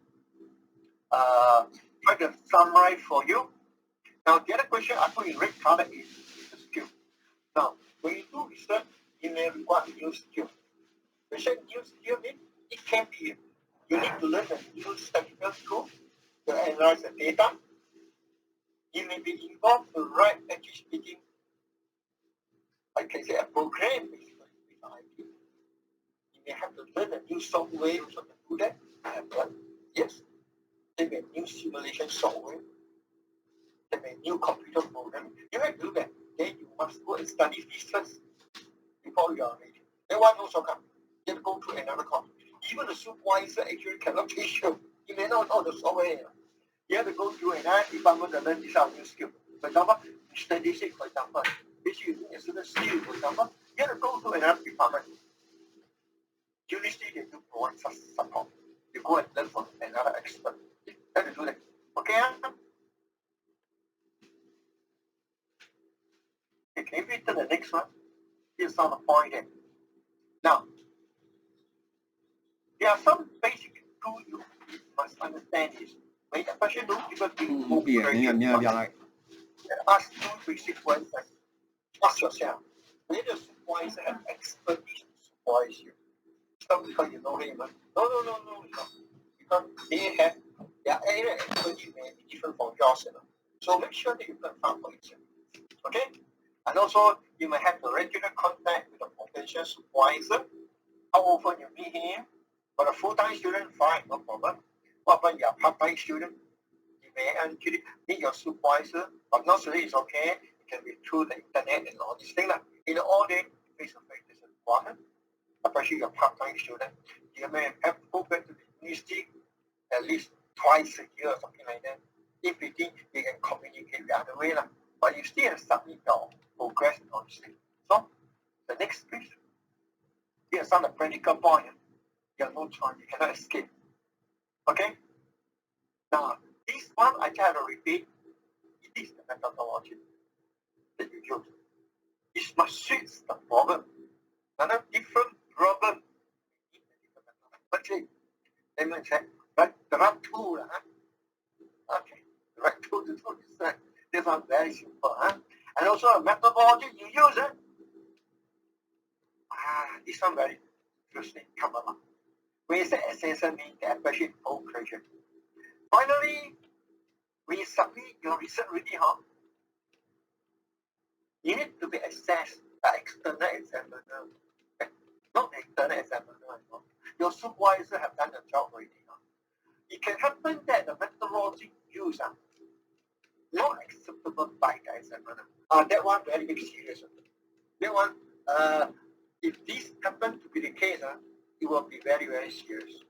tried to summarize for you. Now the other question I put in red color is the skill. Now when you do research, you may require new skill. Research new skill means it can be you need to learn a new statistical tool to analyze the data. You may be involved to write actually speaking, I can say a program basically with IT. You may have to learn a new software or something to do that. Yes. There may be new simulation software. There may be new computer program. You have to do that. Then you must go and study this first before you are ready. Then one also come. You have to go through another course. Even the supervisor actually cannot teach you. You may not know the software. You have to go through another department to learn this new skill. For example, statistics, for example, which you need a certain skill, for example, you have to go through another department. Usually they do provide support. You go and learn from another expert. You have to do that. Okay? Okay, can you read to the next one? Here's some of the point there. Now, there are some basic tools you must understand is when a person knows people being more ask two basic questions. Ask yourself, whether the supervisor have expertise to supervise you. It's not because you know him. No. Because they have their area expertise may be different from yours. So make sure that you can find for yourself. Okay? And also, you may have the regular contact with the potential supervisor. How often you meet him? For a full-time student, fine, no problem. What about your part-time student? You may actually meet your supervisor, but not necessarily it's okay. It can be through the internet and all these things. In the all day, face-to-face is a requirement, especially your part-time student. You may have to go back to the university at least twice a year or something like that. If you think you can communicate the other way, but you still have to submit your progress and all these things. So, the next page. Here's some of the practical points. You have no choice, you cannot escape. Okay? Now, this one I try to repeat. It is the methodology that you use. It must suit the problem. Another different problem. Okay. Let me check. But the right tool, okay. The right tool to do this. This one very simple, And also a methodology you use, this one very interesting. Come along. When you say assessment means the appreciate whole creation. Finally, when you submit your research ready, you need to be assessed by external examiner. Not the internal examiner. Your supervisor have done the job already. It can happen that the methodology used not acceptable by the examiner. That one very big serious. That one, if this happens to be the case, it will be very, very serious.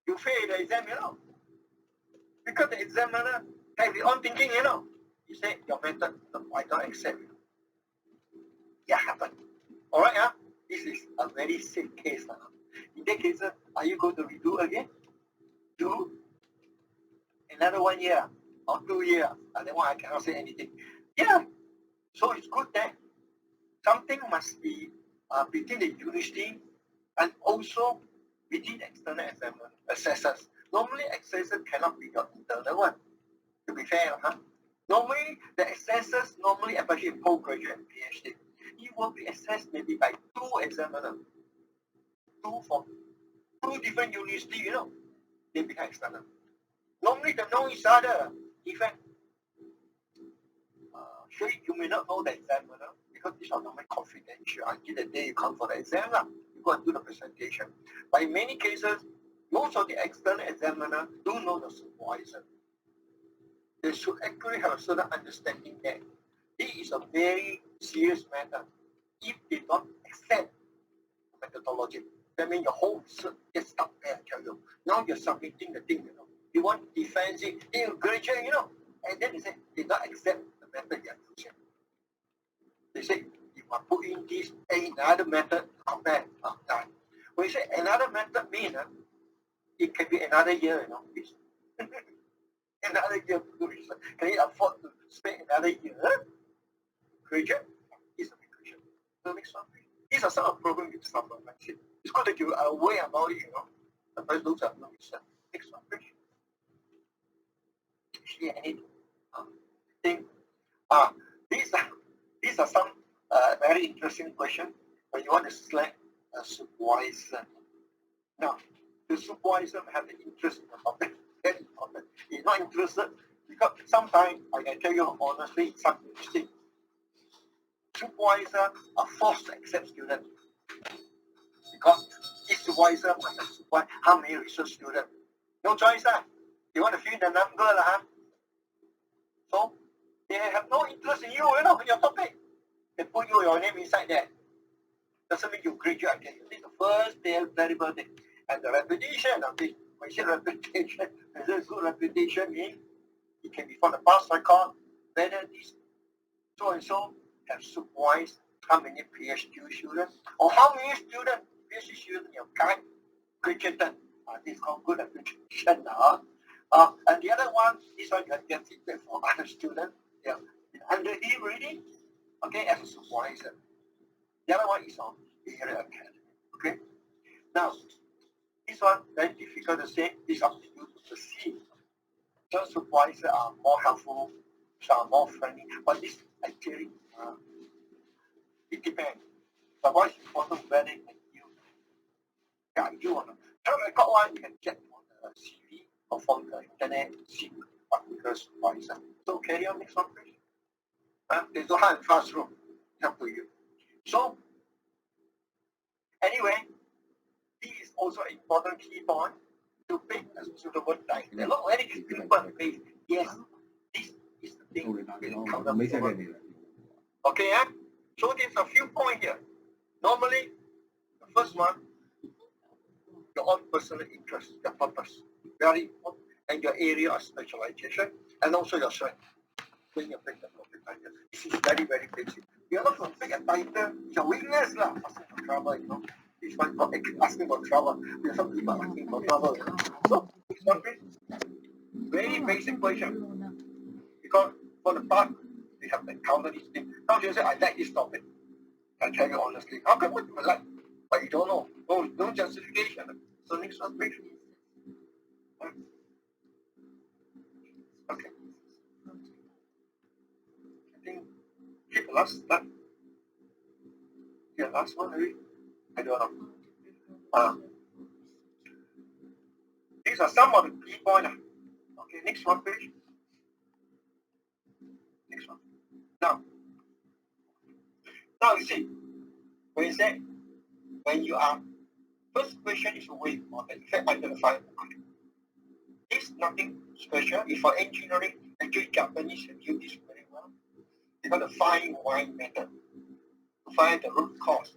You fail the exam, because the examiner have his own thinking, He said, your method, I don't accept it. Yeah, happen. All right, this is a very sick case. In that case, are you going to redo again? Do another 1 year or 2 years? And then I cannot say anything. Yeah, so it's good that something must be between the university and also between the external examiner, assessors. Normally, assessors cannot be your internal one. To be fair, Normally, the assessors especially postgraduate and PhD, he will be assessed maybe by two examiners, two from two different universities, they become external. Normally they know each other. Even sure you may not know the examiner because these are normally confidential until the day you come for the exam. You go and do the presentation. But in many cases, most of the external examiner do know the supervisor. They should actually have a certain understanding that this is a very serious matter. If they don't accept the methodology, that means your whole research gets stuck there, I tell you. Now you're submitting the thing, You want to defend it, you graduate, And then they say, they don't accept the method you are using. They say, you must put in this another method to compare. When you say another method means, it can be another year, Another year to do research. Can you afford to spend another year? Graduate is a big question. So next one, please. These are some of the problems you suffer. It's good that you are aware about it, Sometimes those are no research. Next one, please. Actually, I need to think. These are some very interesting questions when you want to select a supervisor. Now, the supervisor have the interest in the topic. That's important. He's not interested because sometimes I can tell you honestly, it's something interesting. Supervisor are forced to accept students because each supervisor must have supervise how many research students. No choice, You want to fill the number, So they have no interest in you, in your topic. They put your name inside there. Doesn't mean you graduate again. This is the first variable thing. And the reputation of this. When you say reputation, is a good reputation mean it can be from the past record, whether this so and so have supervised how many PhD students or how many students, PhD students you have graduated. This is called good reputation. And the other one, this one you can get feedback from other students. They have been under him already, as a supervisor. The other one is on area academy. Okay. Now, this one very difficult to say. It's up to you to perceive. Some supervisors are more helpful, some are more friendly, but this actually it depends. But what is important whether you want to record one, you can check on the CV or from the internet, see particular supervisor. So carry on next one, please. There's no hard and fast rule. It's up to you. So anyway, this is also an important key point to pick a suitable diet. There are not many people place. Yes, this is the thing. Okay, so there's a few points here. Normally, the first one, your own personal interest, your purpose, very important, and your area of specialization, and also your strength. When you pick the topic title, this is very, very basic. You're not going to pick a title, it's your weakness, asking for trouble, This one not asking for trouble. There are some people asking for trouble. So, it's not very basic question. Because for the past, we have encountered this thing. Now you say, I like this topic. I tell you honestly, how come what you like? But you don't know. No justification. So next one, please. Okay. I think keep the last one. Yeah, last one maybe. I don't know. These are some of the key points. Okay, next one, please. Next one. Now you see, when you are, first question is way important. In fact, identify. It's nothing special. If for engineering, actually Japanese have used this very well. They got the fine wine method to find the root cause.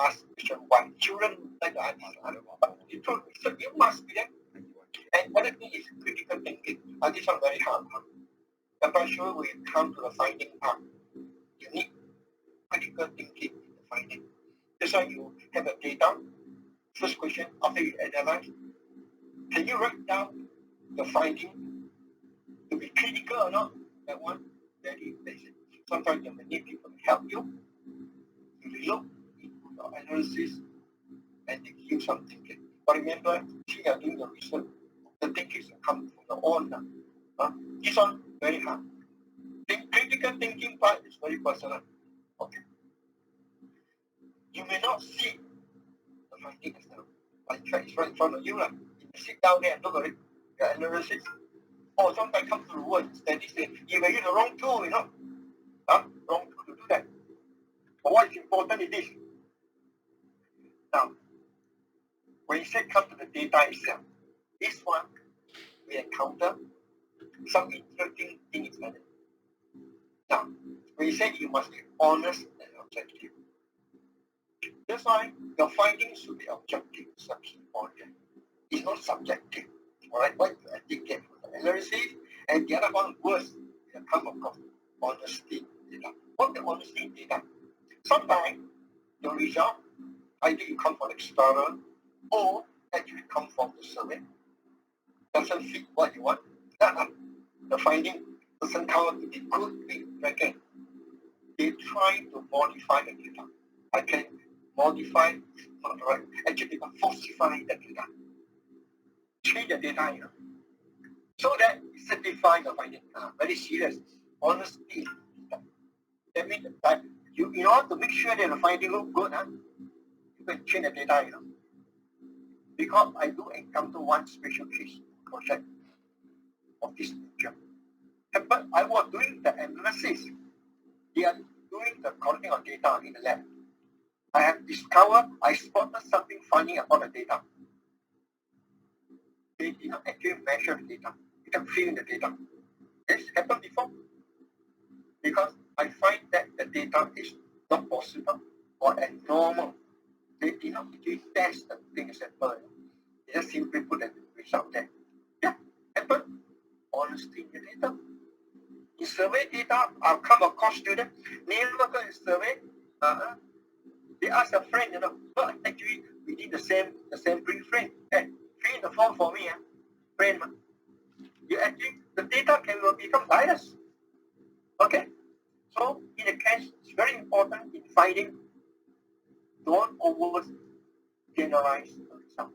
Ask question one. Children like the answer, I don't know, but so you must be there. And other thing is critical thinking. And this one very hard. I'm not sure we come to the finding part. You need critical thinking in the finding. That's why you have a data. First question, after you analyze, can you write down the finding to be critical or not? That one, very basic. Sometimes you may need people to help you. You look into your analysis and they give you some thinking. But remember, if you are doing the research, the thinking comes from your own. This one, very hard. The critical thinking part is very personal. Okay. You may not see the finding as well, but in fact it's right in front of you. Like. You sit down there and look at it, the analysis. Or sometimes come to the word steady state. You may use the wrong tool, wrong tool to do that. But what is important is this. Now, when you say come to the data itself, this one we encounter some interesting things in it. Now, when you say you must be honest and objective, that's why your findings should be objective. It's a key point there. It's not subjective. Alright, what you actually get from the analysis, and the other one worse, will come across honesty in data. What the honesty in data? Sometimes the result either you come from external or actually come from the survey. Doesn't fit what you want. The finding doesn't come out to be good, again. They try to modify the data. I can modify, not right. Actually, they can falsify the data. Change the data, so that it certify the finding. Very serious. Honesty. That means that you, in order to make sure that the finding look good, you can change the data, Because I do encounter one special case project of this nature. But I was doing the analysis. They are doing the collecting of data in the lab. I have discovered, I spotted something funny about the data. They did not actually measure the data. You can fill in the data. This happened before. Because I find that the data is not possible or abnormal. They did not actually test the things at all. They just simply put the result there. Yeah, happened. Honesty in the data. In survey data, I've come across students, never look at survey. They ask a friend, but actually we did the same bring friend. Hey, fill in the form for me, friend. You actually the data can become biased. Okay? So in the case, it's very important in finding, don't over generalize the result.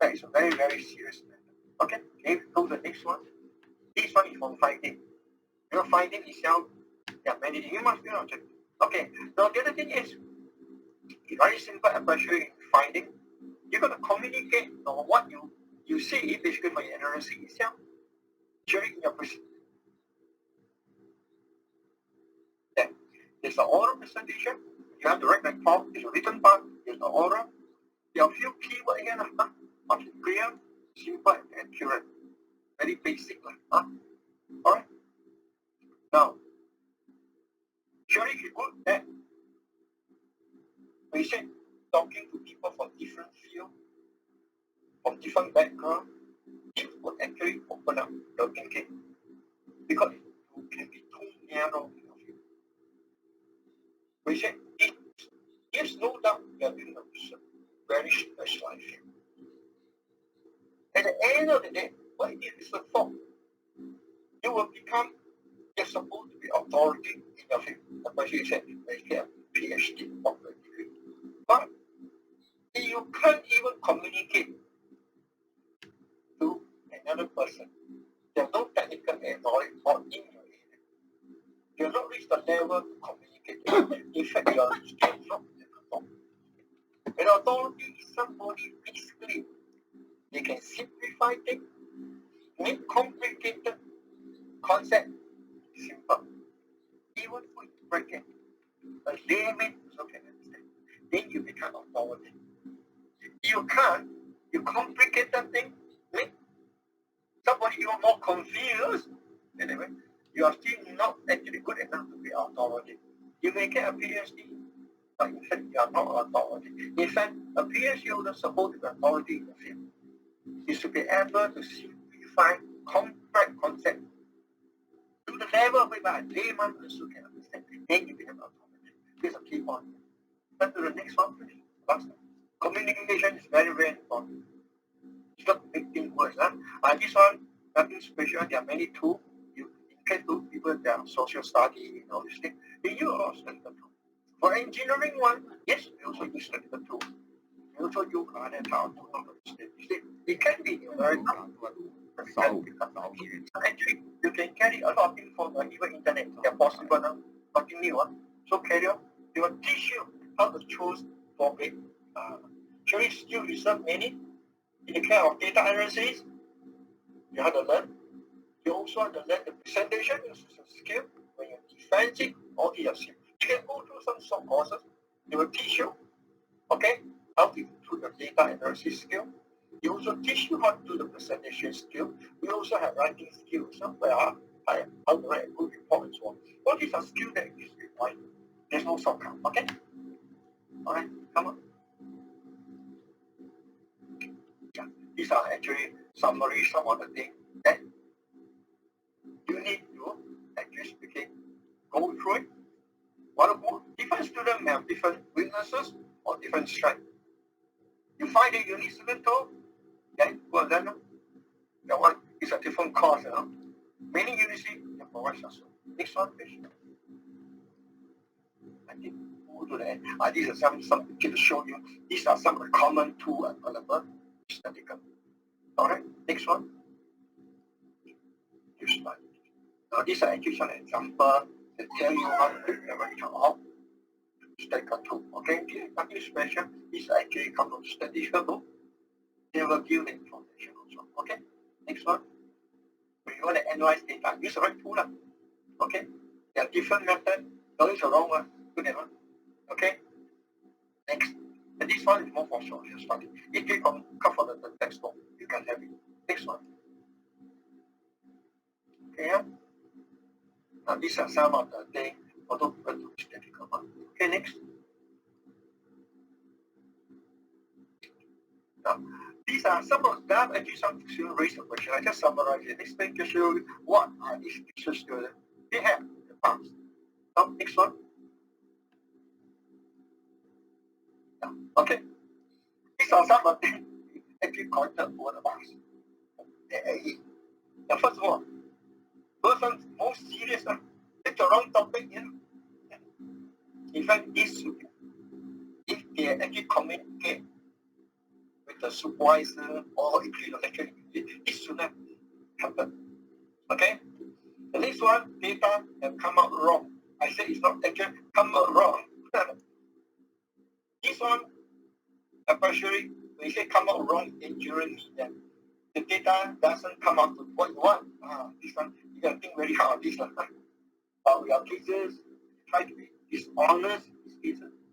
That is a very, very serious matter. Okay, go to the next one. This one is from finding. Finding itself, there are many things. You must be objective. Okay, now the other thing is, very simple approach in finding. You're going to communicate what you see, basically by analysis itself, during your presentation. Then there's the oral presentation. You have the right form. There's a written part. There's the oral. There are a few keywords again. Clear, simple, and accurate. Very basic. Alright. Now, surely you good at we said talking to people from different fields, from different backgrounds, it would actually open up your thinking. Because you can be too narrow in your field. We said it gives no doubt you are doing a very specialized field. At the end of the day, what it is the form? You will become, you're supposed to be authority in your field. That's why you said you get a PhD or a degree. But you can't even communicate to another person. There's no technical knowledge or in your area. You have not reached the level to communicate. In fact, you are still not an authority. An authority is somebody basically, they can simplify things, make complicated concept simple. Even with bracket, a layman also can understand. Then you become authority. You can't, you complicate that thing, make somebody even more confused. Anyway, you are still not actually good enough to be authority. You may get a PhD, but in fact you are not authority. In fact, a PhD holder is supposed to be authority in the field. Is to be able to simplify complex concepts to the level whereby a layman also can understand. Then you become authority. This is a key point. But to the next one, please. Last one. Communication is very, very important. It's not making words. This one, nothing special. There are many tools. You can do people that are social study, this thing. They use also technical tools. For engineering one, yes, we also use technical tools. We also use other type of tools. It can be very actually, you can carry a lot of things from even internet. They're possible now. Nothing new. So carry on. They will teach you how to choose topic. Actually, skill research mainly in the kind of data analysis. You have to learn. You also have to learn the presentation skill when you're defending all the skill. You can go through some short courses. They will teach you, okay, how to improve your data analysis skill. They also teach you how to do the presentation skill. We also have writing skills where how to write a good report and so on. All these are skills that is required. There's no shortcut, okay? All right, come on. Yeah, these are actually summary some of the things that you need to actually speaking go through it. What about different students may have different weaknesses or different strengths. You find that you need certain tool, then well then that one is a different course, you know. Many universities can provide us. Next one, please. I think go to the end. These are some pictures to show you. These are some of the common tools available statistical. Alright, next one. Use study. Now these are actually some examples that tell you how to do the of statistical tool. Okay, nothing special. These are actually come from statistical book. They will give you the information also. Okay, next one. When you want to analyze data, use the right tool. Okay, there are different methods. Don't use the wrong one. Good enough. Okay, next. And this one is more for social study. If you come from the textbook, you can have it. Next one. Okay, yeah? Now these are some of the things although people do statistical one. Okay, next. Now, these are some of them actually some students raise the question. I just summarize it. Next thing to show you what are these research students they have in the past. Now, next one. Yeah. Okay. These are some of them actually collected over the past. Now, first of all, person most serious take the wrong topic in. In fact, this if they actually communicate with the supervisor or increase the lecture, this should not happen. Okay? The next one, data have come out wrong. I say it's not actually come out wrong. This one, especially when you say come out wrong in during the data doesn't come out to what you want. This one, you gotta think very hard on this one. We have cases, try to be dishonest,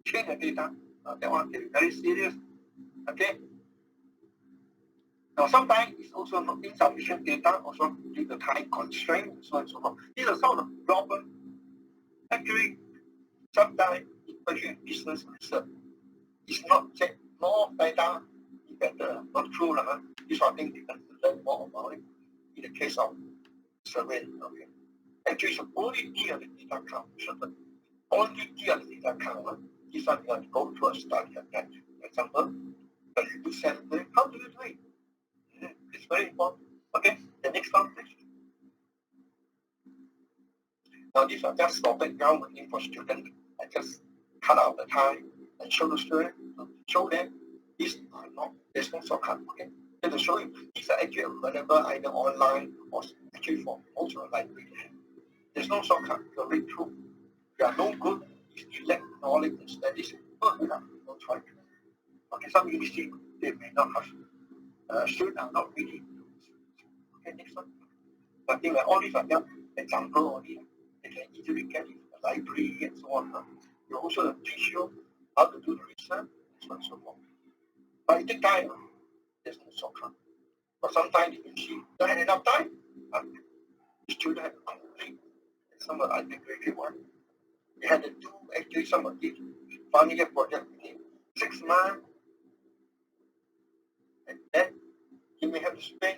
change the data. That one can be very serious. Okay? Now, sometimes it's also not insufficient data, also due to time constraint, so on and so forth. These are some of the problems. Actually, sometimes, especially in business research, it's not say more data is better. Not true. This one thing you can learn more about it in the case of survey. Okay. Actually, it's only deal the data count. Only deal the data count. This one you have to go to a study of that. For example, when you do sampling, how do you do it? It's very important. Okay, the next one, please. Now, these are just for background waiting for students. I just cut out the time and show the student, show them these are not, there's no shortcut. Okay, and to show you, these are actually available either online or actually for most of the library. There's no shortcut to read through. You are no good, you still lack knowledge and studies. You have no choice. Okay, some universities, they may not have, students are not reading. Okay, next one. I think that all these are just example only. They can easily get in the library and so on. You also teach you how to do the research, and so on and so forth. But it takes time. There's no shortcut. But sometimes you can see don't have enough time. The student have to complete some of the undergraduate one. They had to do actually some of these final year project within 6 months. And then you may have to spend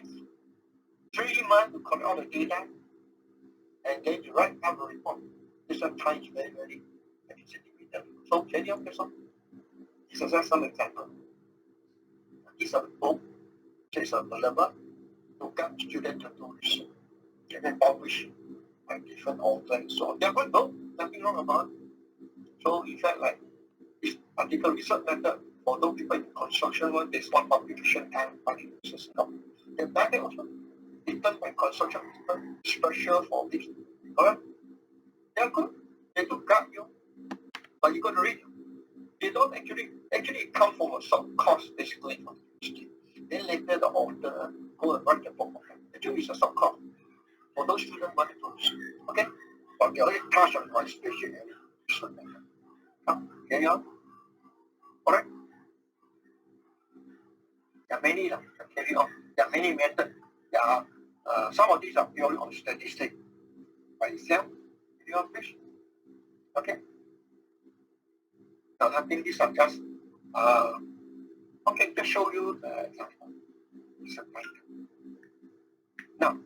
3 months to collect all the data and then you write up a report. This one time is very, very limited. So can you understand? These are just some examples. These are the books that are available to get students to do research. They can publish by different authors. So they're good books, nothing wrong about it. So in fact, like this particular research method, for those people in construction one, there's one publication time by research. The method also written by construction people special for this. Alright? They're good. They do guide you but you got to read. They don't actually come from a short course, basically from the university. Then later the author go and write the book. Actually, it's a short course for those students want to do. Okay, but we already touched on one special area. Carry on. All right. There are many. Carry on. There are many methods. There are some of these are purely on statistics by itself. Carry on, please. Okay. Now, I think these are just okay to show you the example. Now,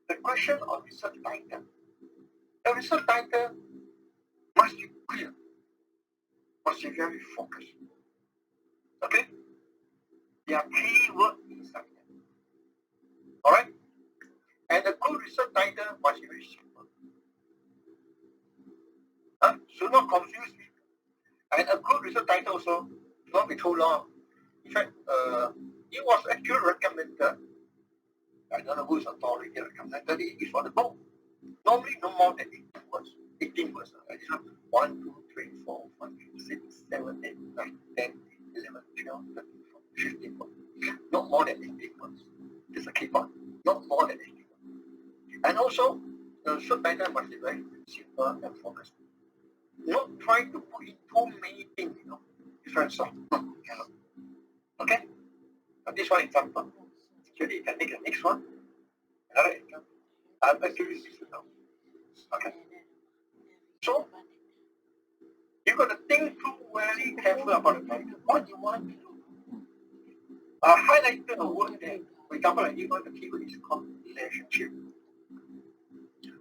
the question of research title. The research title must be clear, must be very focused. Okay? There are keyword inside there. Alright? And the good research title must be very simple. Should not confuse people. And a good research title also should not be too long. In fact, it was actually recommended. I don't know whose authority recommended it for the book. Normally, no more than 18 words. 18 words. 1, 2, 3, 4, 5, 6, 7, 8, 9, 10, 11, 12, 13, 14, 15 words. Not more than 18 words. This is a key point. Not more than 18 words. And also, the subtitle must be very simple and focused. Not trying to put in too many things, different stuff. Okay? Now, this one example. Actually, you can take the next one. Another example. I'll actually this now. Okay. So, you got to think too very careful about the title. What you want to do. Highlight the word there. For example, like you want the keyword is called relationship.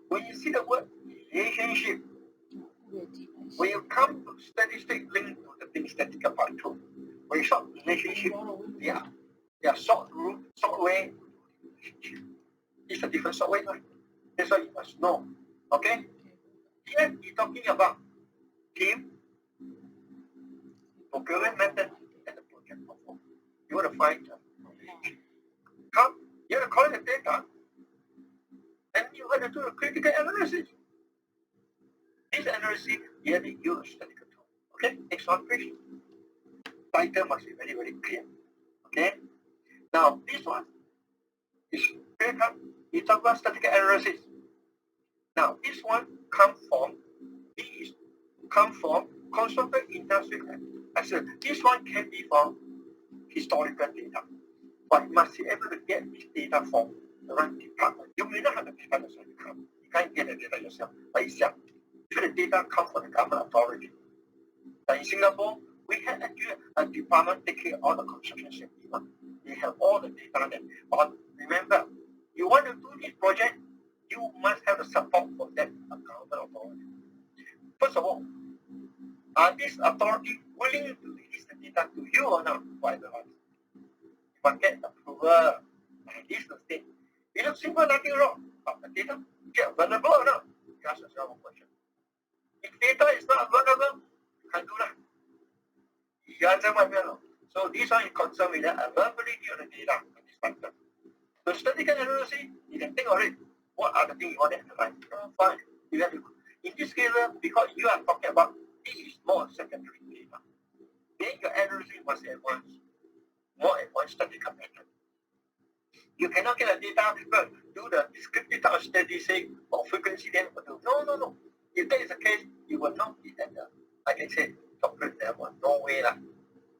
When you see the word relationship, when you come to statistic linked to the thing statistical part 2, when you saw relationship, they are short way relationship. It's a different short way, right? That's why you must know. Okay? Here you're talking about team, procurement method, and the project performance. You want to find come, you have to collect the data, and you have to do a critical analysis. This analysis, you have to use statistical tool. Okay, next one, please. Title must be very, very clear. Okay. Now, this one is clear cut. You talk about statistical analysis. Now, this one come from consultant industry. I said this one can be from historical data, but you must be able to get this data from the right department. You may not have the data yourself. You can't get the data yourself by yourself. So the data comes from the government authority. Now in Singapore, we have actually a department taking all the construction safety. They have all the data there. But remember, you want to do this project, you must have the support from that government authority. First of all, are this authority willing to release the data to you or not? Why not? You must get approval. This is the state. It looks simple, nothing wrong. But the data get available or not? Just a one question. If data is not available, you can't do that. You answer my question. So this one is concerned with the availability of the data in this factor. So statistical analysis, you can think of it. What are the things you want to analyze? Fine. You have to. In this case, because you are talking about this is more secondary data, then your analysis must advance, more advanced statistical method. You cannot get the data, but do the descriptive type of statistic or frequency then no. If that is the case, you will not be at the, I can say, doctorate level. No way lah.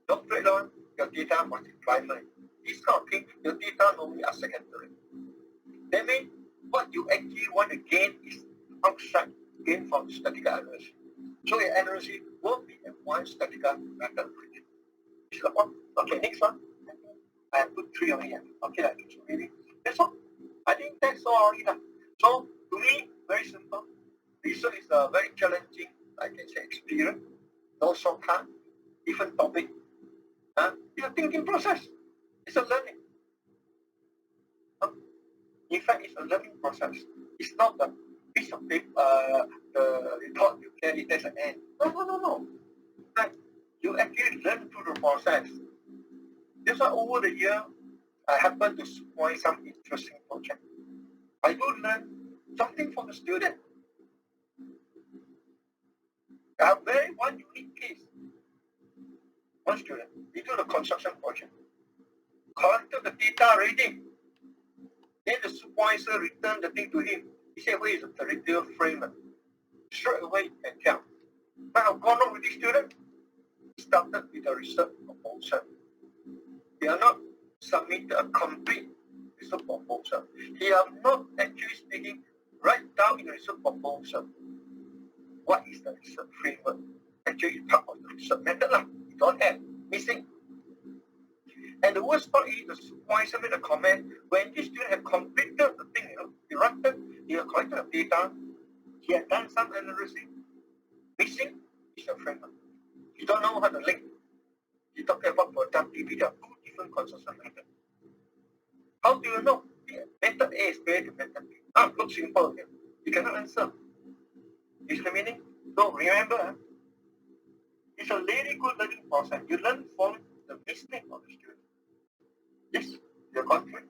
Doctorate level, your data must be primary. This kind of thing, your data normally are secondary. That means what you actually want to gain is outside, gain from statistical analysis. So your analysis will be advanced statistical method. This is the one. Okay, next one. I have put 3 on here. Okay, maybe that's all. I think that's all already. So to me, very simple. Research is a very challenging, I can say, experience. No shortcut, different topic. It's a thinking process. It's a learning. In fact, it's a learning process. It's not the piece of paper, the report you carry, that's the end. No. Like, you actually learn through the process. That's why over the year, I happen to find some interesting project. I do learn something from the student. A very one unique case. One student, he do the construction project, collected the data reading. Then the supervisor returned the thing to him. He said, where is the retail framework? Straight away and count. Now, gone on with this student, he started with a research proposal. He have not submitted a complete research proposal. He have not actually speaking right down in the research proposal. What is the research framework? Actually, part of the research method. You don't have, missing. And the worst part is the supervisor made a comment when this student had completed the thing, he had collected the data, he had done some analysis, missing is the framework. You don't know how to link. You're talking about productivity, there are two different construction methods. How do you know? Method A is better than method B. Looks simple. You cannot answer. Is the meaning? So remember, it's a very good learning process. You learn from the mistake of the student. Yes, you're confident.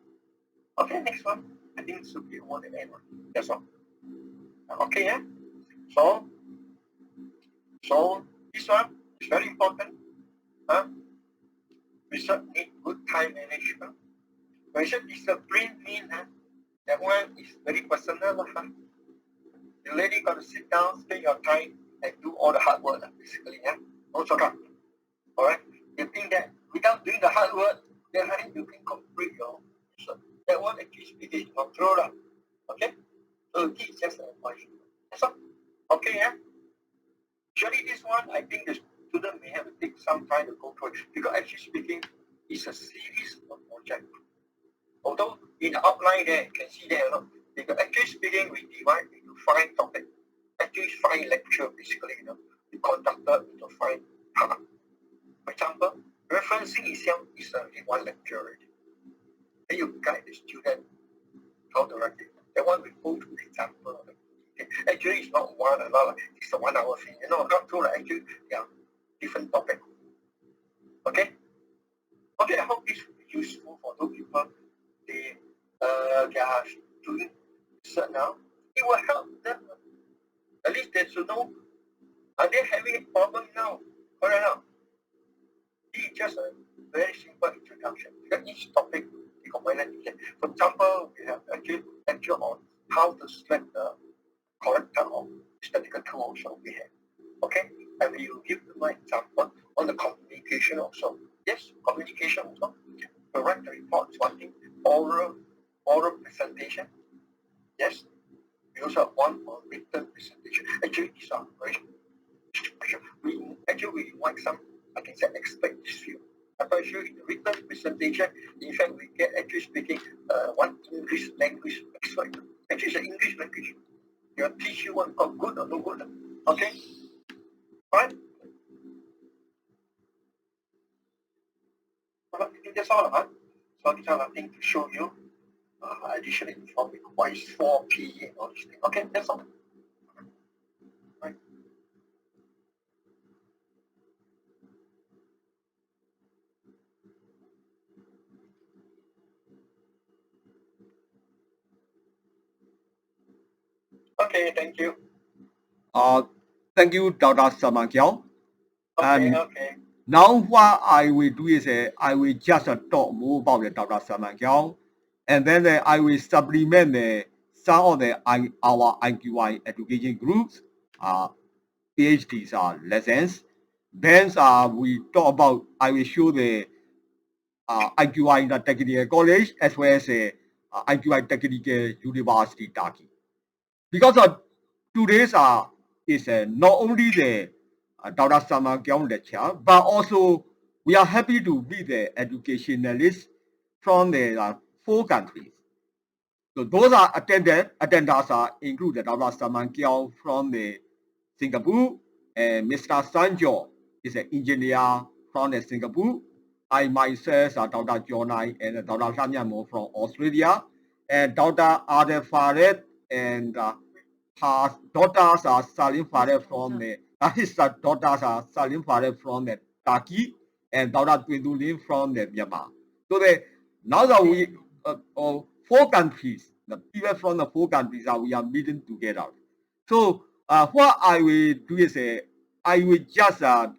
Okay, next one. I think it should be one and end one. That's all. Okay, yeah? So this one is very important. Research need good time management. When you say discipline mean, that one is very personal. You really got to sit down, spend your time, and do all the hard work, basically. No shortcut. Alright? You think that without doing the hard work, then you can complete your research. That one actually speaking is not true. Okay? So this is just an advice. That's all. Okay, yeah? Actually, this one, I think the student may have to take some time to go through it. Because actually speaking, it's a series of projects. Although in the outline there, you can see there, because actually speaking, we divide into 5 topics. Actually, 5 lectures, basically, we conducted into 5 parts. For example, referencing itself is only 1 lecture already. Then you guide the student how to write it. That one we go to the example of it. Actually, it's not one, it's a 1 hour thing. Not true. Actually, yeah, different topic. Okay? Okay, I hope this will be useful for those people. They are doing research now. It will help them. At least they should know, are they having a problem now? Correct now? This is just a very simple introduction. Because each topic, we combine it. For example, we have actually lecture on how to select the correct type of statistical tool also we have. Okay? And we will give them an example on the communication also. Yes, communication also. To write the report is one thing. Oral presentation. Yes. We also have one on written presentation. Actually, these are very special. We invite some, I can say, expert this field. I'm quite sure in the written presentation, in fact, we get actually speaking one English language expert. Actually, it's an English language. They'll teach you one called good or no good. Okay? Fine? Well, I think that's all. So these are nothing to show you. Additional information, why is 4P and all these things. Okay, that's all. Right. Okay, thank you. Thank you, Dr. Sam Man Keong. Okay. Now what I will do is I will just talk more about the Dr. Sam Man Keong, and then I will supplement some of our IQI education groups, PhDs lessons. Then we talk about, I will show the IQI in the Technical College as well as IQI Technical University Turkey. Because today's is not only the Dr. Sam Man Keong lecture, but also we are happy to be the educationalists from the 4 countries. So those are attenders include the Dr. Sam Man Keong from the Singapore, and Mr. Sanjo is an engineer from the Singapore. I myself are Dr. Jonai and Dr. Sanyamo from Australia, and Dr. Adel Farid and her daughters are Salim Farid from his daughters are Salim Farid from the Turkey and Dr. Twindulin from the Myanmar. So now that we 4 countries, the people from the 4 countries we are meeting together. So what I will do is I will just talk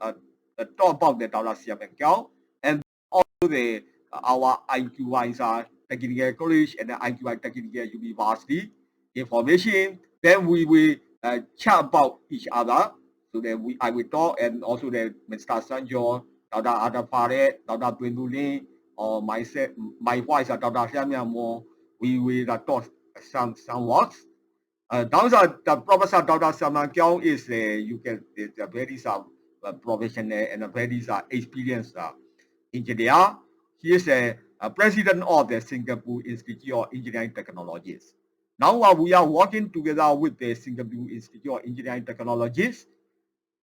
about the Dr. Sam Man Keong and also the our IQI Technical College and the IQI Technical University information. Then we will chat about each other. So then I will talk, and also the Mr. Sanjo, Dr. Adam Farid, Dr. Twindulin, or myself, my voice, Dr. Samuel Mo. We will talk some words. Those are the Professor Dr. Sam Man Keong is a very professional and a very experienced engineer. He is a president of the Singapore Institute of Engineering Technologies. Now we are working together with the Singapore Institute of Engineering Technologies,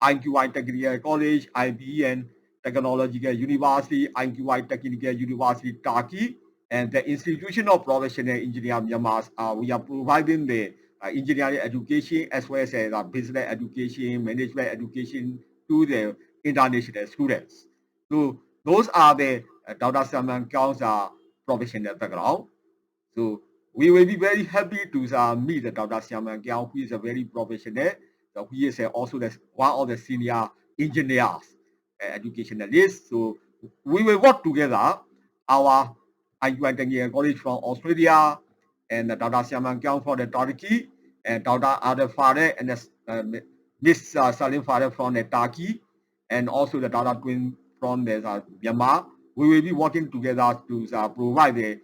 IQI Technical College, IBN Technological University, IQI Technical University Turkey, and the Institution of Professional Engineer Myanmar. We are providing the engineering education as well as business education, management education to the international students. So those are the Dr. Sam Man Keong's professional background. So we will be very happy to meet Dr. Sam Man Keong, who is a very professional. So he is also one of the senior engineers, educationalists. So we will work together. Our IUI Technical College from Australia, and Dr. Sam Man Keong from the Turkey, and Dr. Adam Farid and Miss Salim Farid from the Turkey, and also the Dr. Twin from the Myanmar. We will be working together to provide the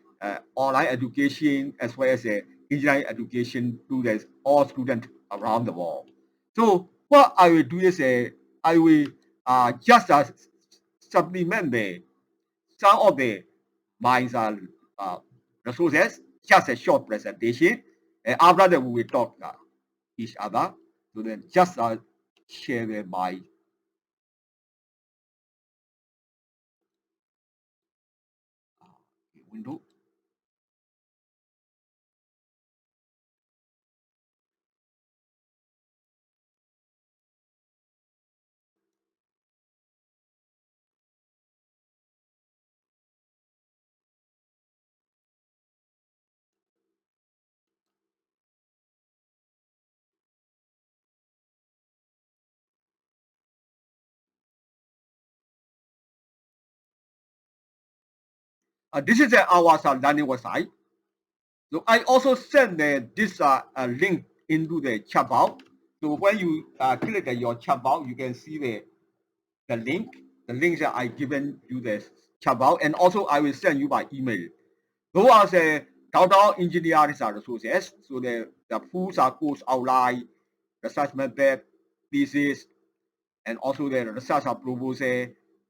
online education as well as engineering education to all students around the world. So what I will do is I will just supplement some of my resources, just a short presentation, and after that we will talk each other. So then just share my window. This is our learning website. So I also send this link into the chat box. So when you click your chat box, you can see the link. The links that I given you the chat box, and also I will send you by email. Those are the total engineering resources. So the full course outline, research method, thesis, and also the research proposal.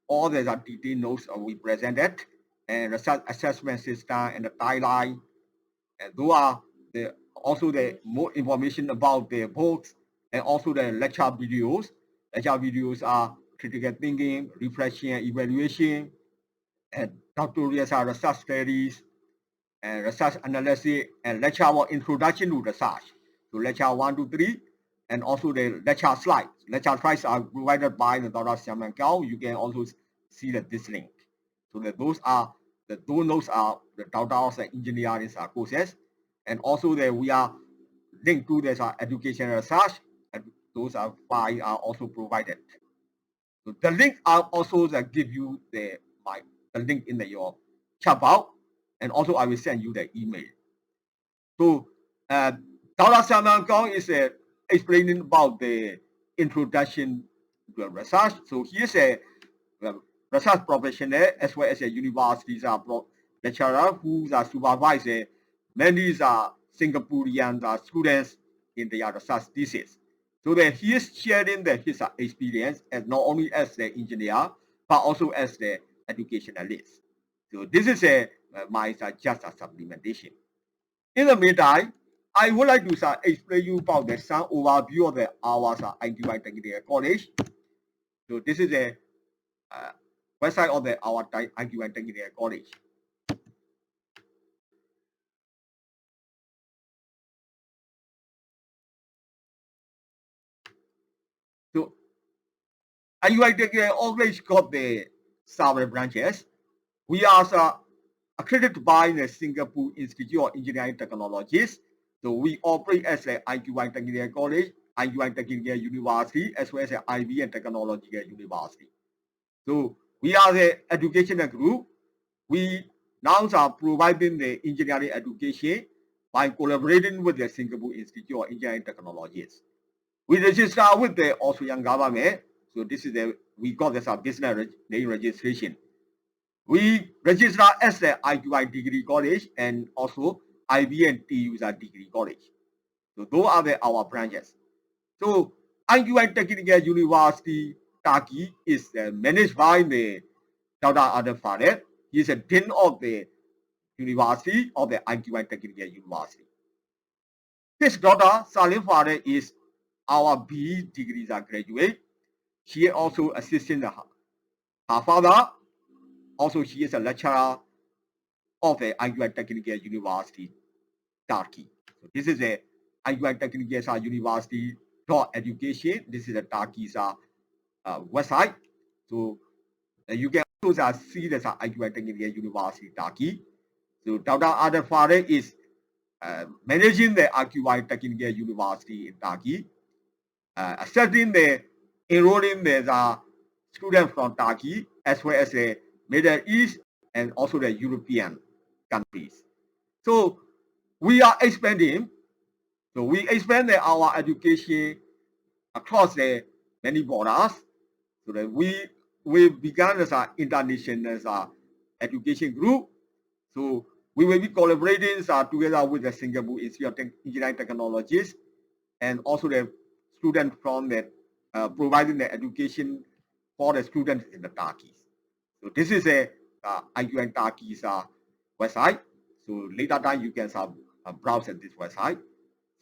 All the detailed notes we presented, and research assessment system and the timeline. And those are also the more information about the books and also the lecture videos. Lecture videos are critical thinking, reflection, evaluation, and tutorials research studies, and research analysis, and lecture about introduction to research. So lecture 1 to 3, and also the lecture slides. Lecture slides are provided by the Dr. Sam Man Keong. You can also see this link. So those notes are the Dr. engineering courses, and also we are linked to this education research, and those files are also provided. So the link are also give you the link in your chat box, and also I will send you the email. So Dr. Sam Man Keong is explaining about the introduction to research. So he is a research professional as well as a university lecturer who supervises many Singaporean students in their research thesis. So that he is sharing his experience as not only as the engineer but also as the educationalist. So this is my just a supplementation. In the meantime, I would like to explain you about some overview of our IQI Technical College. So this is a website of our IQI Technical College. So IQI Technical College got the several branches. We are accredited by the Singapore Institute of Engineering Technologies. So we operate as the IQI Technical College IUI Technical University as well as IB and Technological University. So we are the educational group. We now are providing the engineering education by collaborating with the Singapore Institute of Engineering Technologies. We register with the Australian government. So this is we got this business name registration. We register as the IQI Degree College and also IB and TU Degree College. So those are our branches. So IQI Technical University Turkey is managed by the Dr. Adam Farid. He is a dean of the University of the IQI Technical University. This daughter, Salim Farid, is our B degrees graduate. She also assisted her father. Also, she is a lecturer of the IQI Technical University, Turkey. So this is a IQI Technical University education. This is a Turkey's website. So you can also see this IQI Technical University, Turkey. So Dr. Adel Farid is managing the IQI Technical University in Turkey, accepting enrolling the students from Turkey as well as the Middle East and also the European countries. So we are expanding. So we expand our education across the many borders. So that we began as an international education group. So we will be collaborating together with the Singapore Institute of Engineering Technologies and also the students from the providing the education for the students in the Turkey. So this is a IQN Turkey's website. So later time you can browse at this website.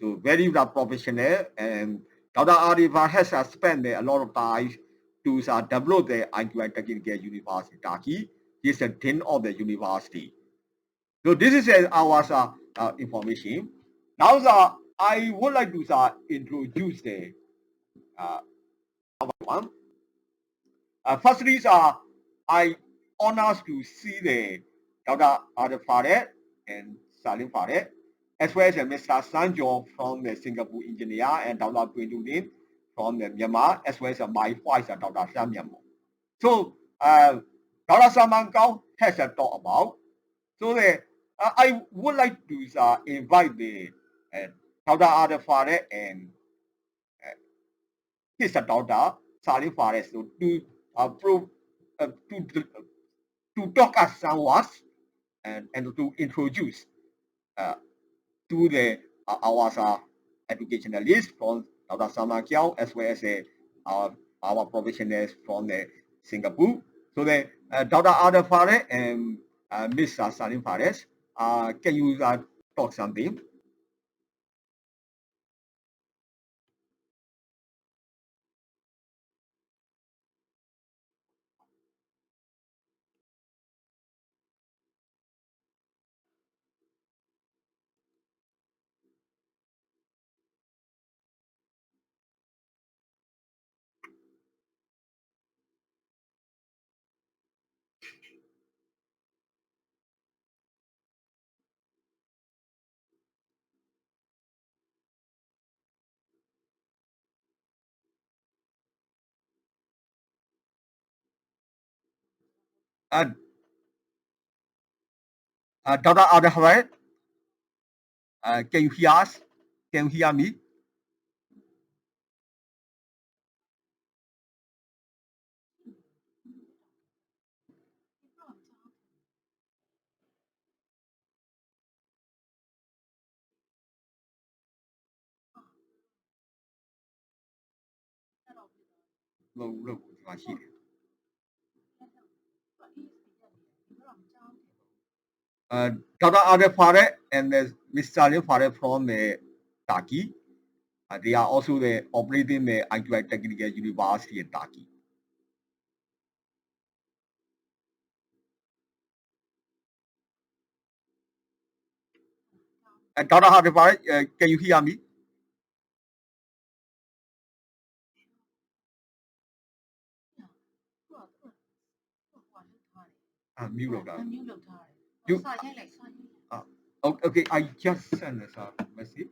So very professional, and Dr. Arifa has spent a lot of time to develop the IQN Technical University Turkey. He is the dean of the university. So this is our information. Now I would like to introduce the one. Firstly, I honors to see the Dr. Adel Farid and Salim Farid, as well as Mr. Sanjo from the Singapore engineer and Dr. Dwindulin from the Myanmar, as well as my wife, Dr. Sam Myanmar. So Dr. Sam Man Keong has a talk about. So I would like to invite the Dr. Adel Farid and his daughter Salim Farid to to talk us somewhat and to introduce to the our educationalists from Dr. Sam Man Keong as well as our professionals from the Singapore. So the Dr. Adel Farid and Ms. Salim Farid, can you talk something? Uh, Dr. Adel Farid, can you hear us? Can you hear me? Dr. Adel Farid and Ms. Salim Farid from Turkey. They are also operating the IQI Technical University in Turkey. Dr. Adel Farid, can you hear me? Mute လုပ်တာ unmute လုပ်ထားတယ် You- စာရိုက်လိုက်စာရိုက်လိုက် Okay, I just sent this message.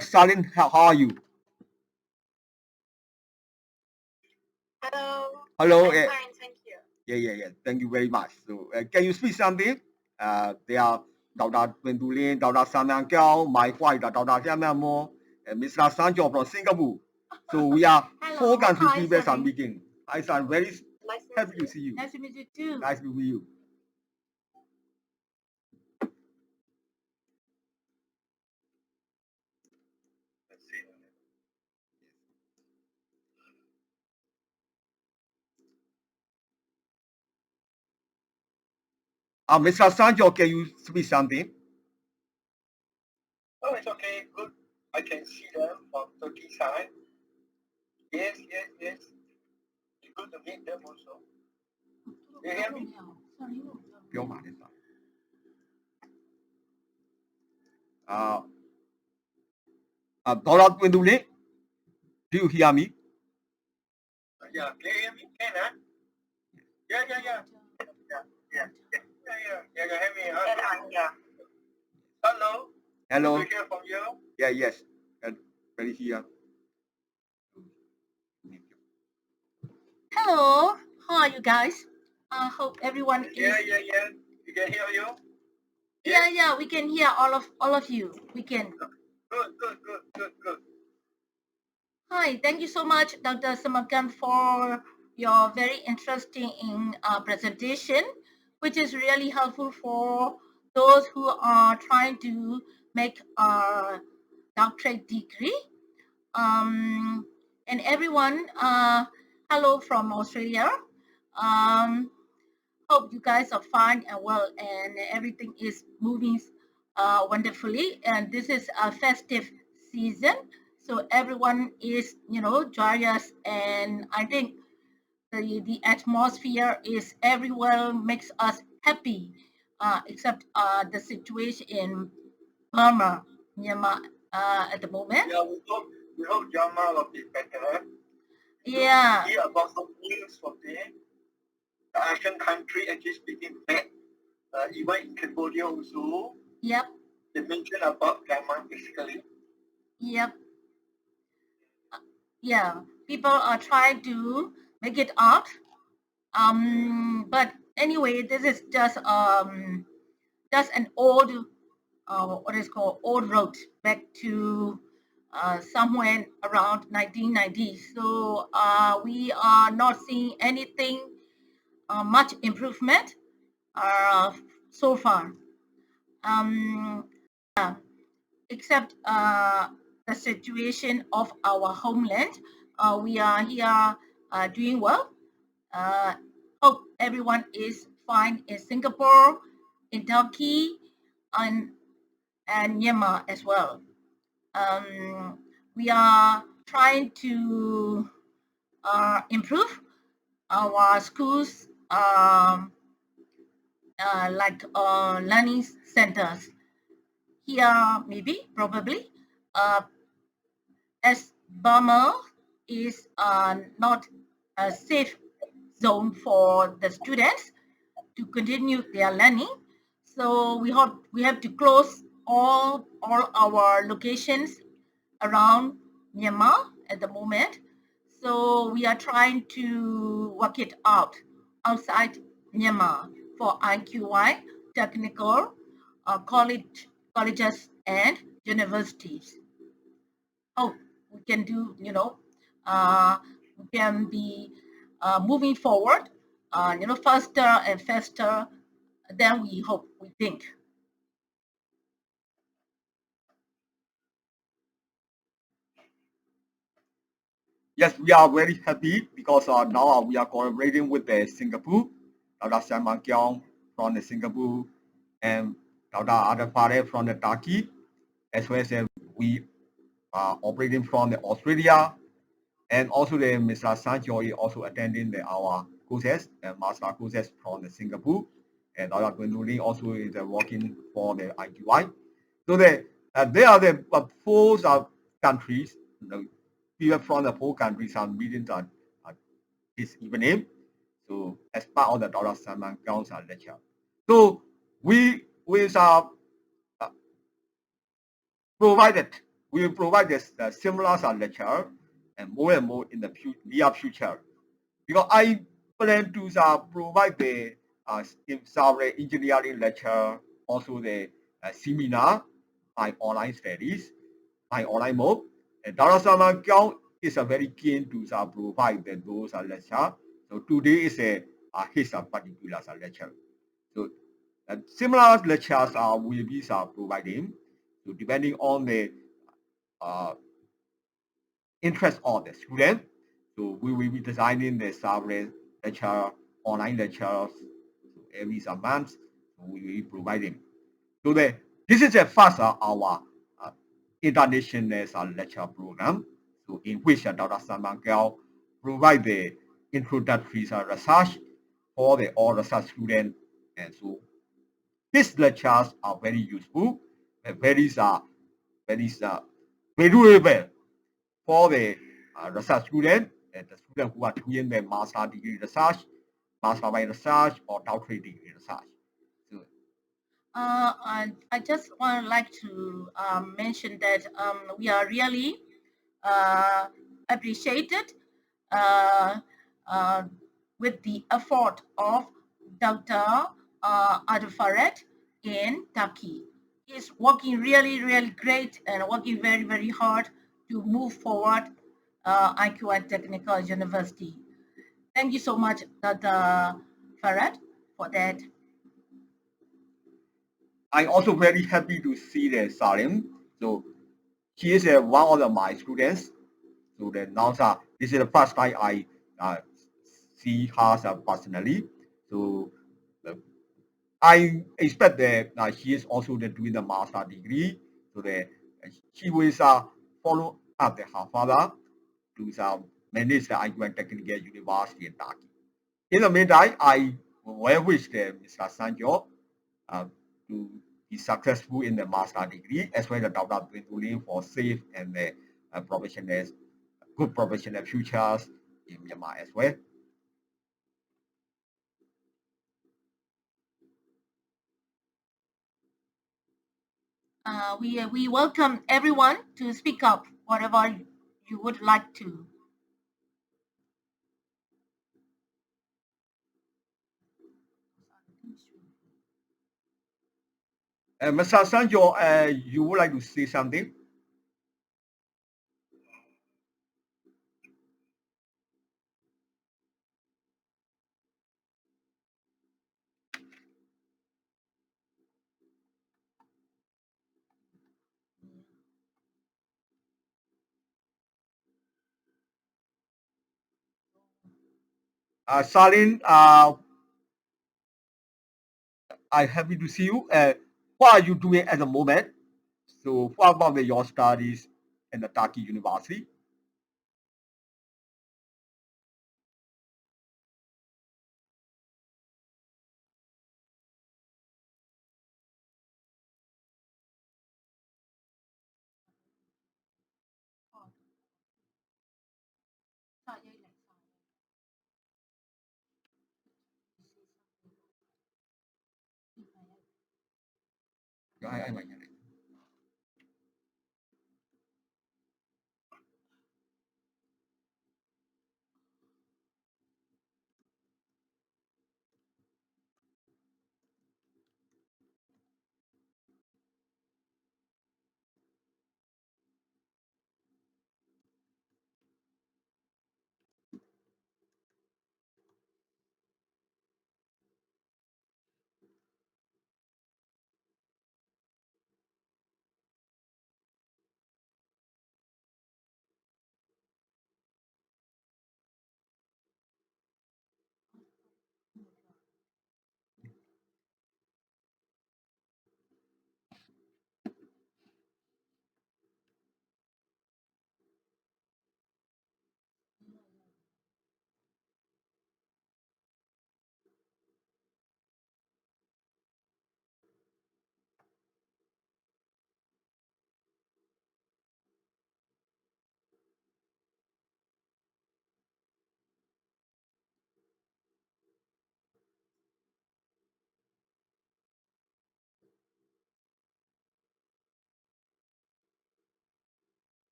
Salin, how are you? Hello. Hello. I'm fine, thank you. Yeah. Thank you very much. So, can you speak something? They are Dr. Pendulin, Dr. Sam Man Keong, my wife, Dr. Sam Man Mo, and Mr. Sanjo from Singapore. So we are Hello. 4 country Hi, people are Sammy. meeting. I am very Nice to happy meet to you. see you. Nice to meet you too. Nice to meet you. Let's see. Mr. Sanjo, can you speak something? Oh, it's okay. Good. I can see them from Turkey side. Yes. It's good to meet them also. You hear me? Sorry. 不用马来西亚。Dr. Pendulin, do you hear me? Yeah. Can you hear me? Can I? Yeah. You hear me? Yeah. Hello. Hello. Good to hear from you. Yes. Very here. Hello. How are you guys? I hope everyone is. Yeah. You can hear you? Yeah. We can hear all of you. We can. Good. Hi. Thank you so much, Dr. Samakan, for your very interesting presentation, which is really helpful for those who are trying to make a doctorate degree. And everyone, hello from Australia. Hope you guys are fine and well, and everything is moving wonderfully. And this is a festive season, so everyone is, joyous. And I think the atmosphere is everywhere makes us happy, except the situation in Burma, Myanmar, at the moment. Yeah, we hope Myanmar will be better. Yeah. Hear about some news from there. The Asian country actually speaking bad. Even in Cambodia also. Yep. They mention about Myanmar basically. Yep. Yeah. People are trying to make it out. But anyway, this is just an old what is called old road back to somewhere around 1990. So we are not seeing anything much improvement uh, so far. Yeah, except the situation of our homeland. We are here doing well. Hope everyone is fine in Singapore, in Turkey, and Myanmar as well. We are trying to improve our schools, like learning centers here, maybe, probably, uh, as Burma is not a safe zone for the students to continue their learning. So we have to close all our locations around Myanmar at the moment. So we are trying to work it out outside Myanmar for IQI, technical, colleges and universities. Oh, we can do, we can be moving forward, faster and faster than we hope, we think. Yes, we are very happy because now we are collaborating with the Singapore, Dr. Sam Man Keong from the Singapore, and Dr. Adapare from the Turkey, as well as we are operating from the Australia, and also the Mr. Sancho is also attending our courses and master courses from the Singapore, and Dr. Gwendolyn also is working for the IQI. So they are the four countries. People from the four countries are meeting this evening. So as part of the Dr. Simon Keong's lecture. So we uh, provided we will provide this similar lecture and more in the near future. Because I plan to provide the several engineering lecture, also the seminar, my online studies, my online mode. And Dr. Sam Man Keong is a very keen to provide those lecture. So today is his particular lecture. So similar lectures will be providing. So depending on the uh, interest of the student, so we will be designing the several lecture, online lectures, so every month, so we will be providing. So this is the first our international lecture program, so in which Dr. Sam Man Keong provide the introductory research for the all research students, and so these lectures are very useful and very valuable for the research student and the student who are doing the master degree research, master by research, or doctorate degree research. So, I just like to mention that we are really appreciated uh, uh, with the effort of Dr. Adfaret in Turkey. He's working really, really great and working very, very hard to move forward IQI Technical University. Thank you so much, Dr. Farad, for that. I'm also very happy to see the Salim. So he is one of my students. So the now this is the first time I see her personally. So uh, I expect that she is also doing the master degree. So that she will follow up her father to manage the IQN Technical University in Turkey. In the meantime, I well wish Mr. Sanjo uh, to be successful in the master degree as well as Dr. Twintuling for safe and professional, good professional futures in Myanmar as well. We welcome everyone to speak up whatever you would like to. Mr. Sanjo, you would like to say something? Salin, I'm happy to see you. What are you doing at the moment? So, what about your studies in the Turkey University?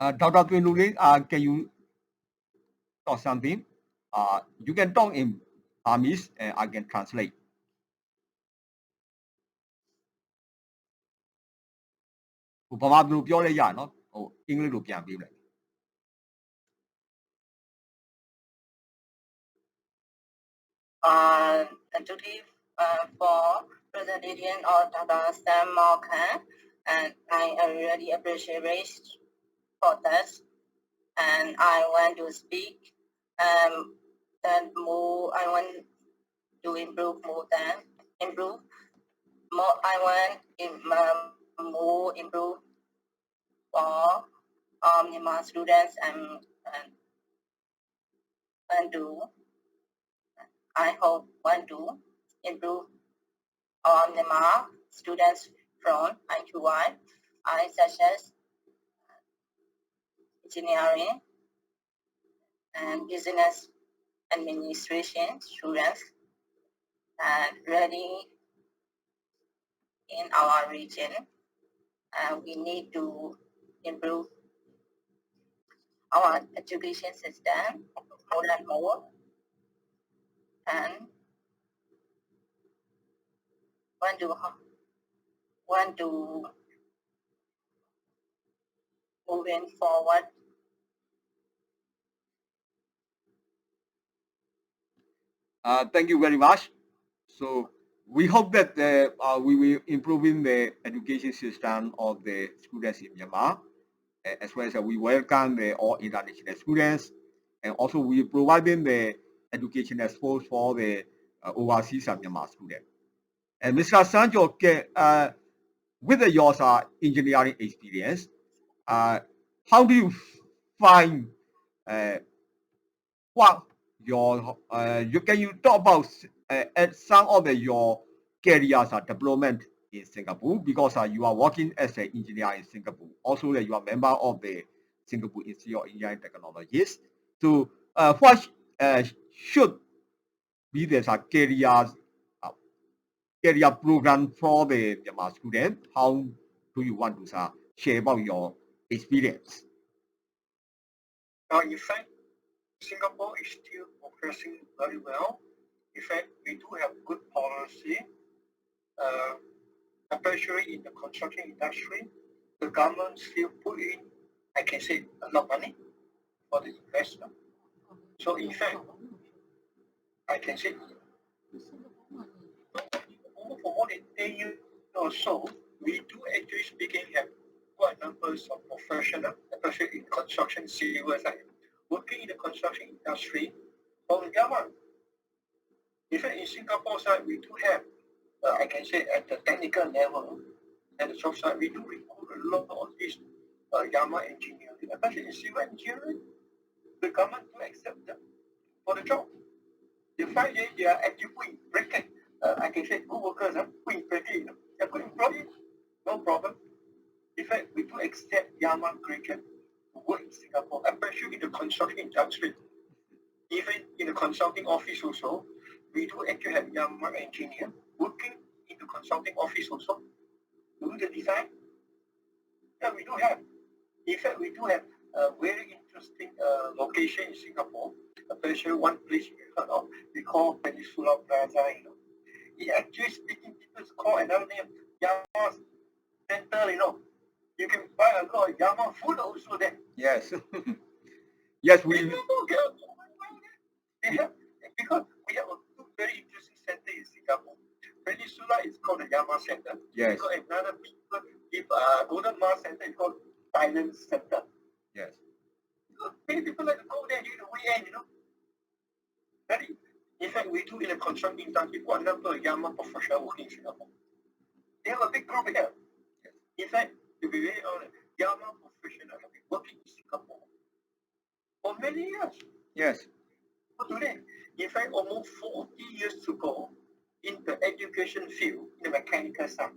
Dr. Twin Luling, can you talk something? You can talk in Burmese and I can translate. ဗမာပြည်လိုပြောလဲရနော်ဟိုအင်္ဂလိပ်လိုပြန်ပေးမယ် Duty for presentation of Dr. Sam Man Keong, and I really appreciate for that. And I want to speak that more. I want to improve more than improve more. I want more improve for my students and do. I hope want to improve on my students from IQI, such as engineering and business administration students, and really in our region, we need to improve our education system more and more, and want to moving forward. Thank you very much. So we hope that we will improving the education system of the students in Myanmar, as well as we welcome the all international students, and also we providing the educational support for the overseas Myanmar students. And Mr. Sanjo, with your engineering experience, how do you find what your can you talk about some of your careers development in Singapore, because you are working as an engineer in Singapore. Also, that you are member of the Singapore Institute of Engineering Technologies. So, what should be the career program for the Myanmar student? How do you want to share about your experience? In fact, Singapore is still progressing very well. In fact, we do have good policy, especially in the construction industry. The government still put in, I can say, a lot of money for the investment. So in fact, I can say for more than 10 years or so, we do actually speaking have quite numbers of professionals, especially in construction, civil side, working in the construction industry from Myanmar. In fact, in Singapore side, we do have, I can say at the technical level, at the job side, we do recruit a lot of these Myanmar engineers, especially in civil engineering. The government do accept them for the job. The 5 years they are actually putting bracket. I can say good workers are putting bracket. They're good employees, no problem. In fact, we do accept Myanmar graduates to work in Singapore, especially in the construction industry. Even in the consulting office also, we do actually have Myanmar engineer working in the consulting office also, doing the design. Yeah, we do have. In fact, we do have a very interesting location in Singapore, especially one place we heard of, we call Peninsula Plaza, you know. It actually speaking people call another name, Yamaha Center, you know. You can buy a lot of Yamaha food also there. Yes. Yes, we. They have, because we have a very interesting center in Singapore. Peninsula is called the Yamaha Center. Yes. We got another people, if Golden Mars Center is called Thailand Center. Yes. Many people like to go there during the weekend, you know. Very. In fact, we do in the construction industry quite a number of Yamaha professionals working in Singapore. They have a big group here. In fact, to be very honest, Yamaha professionals have been working in Singapore for many years. Yes. But today, in fact, almost 40 years ago, in the education field, in the mechanical side,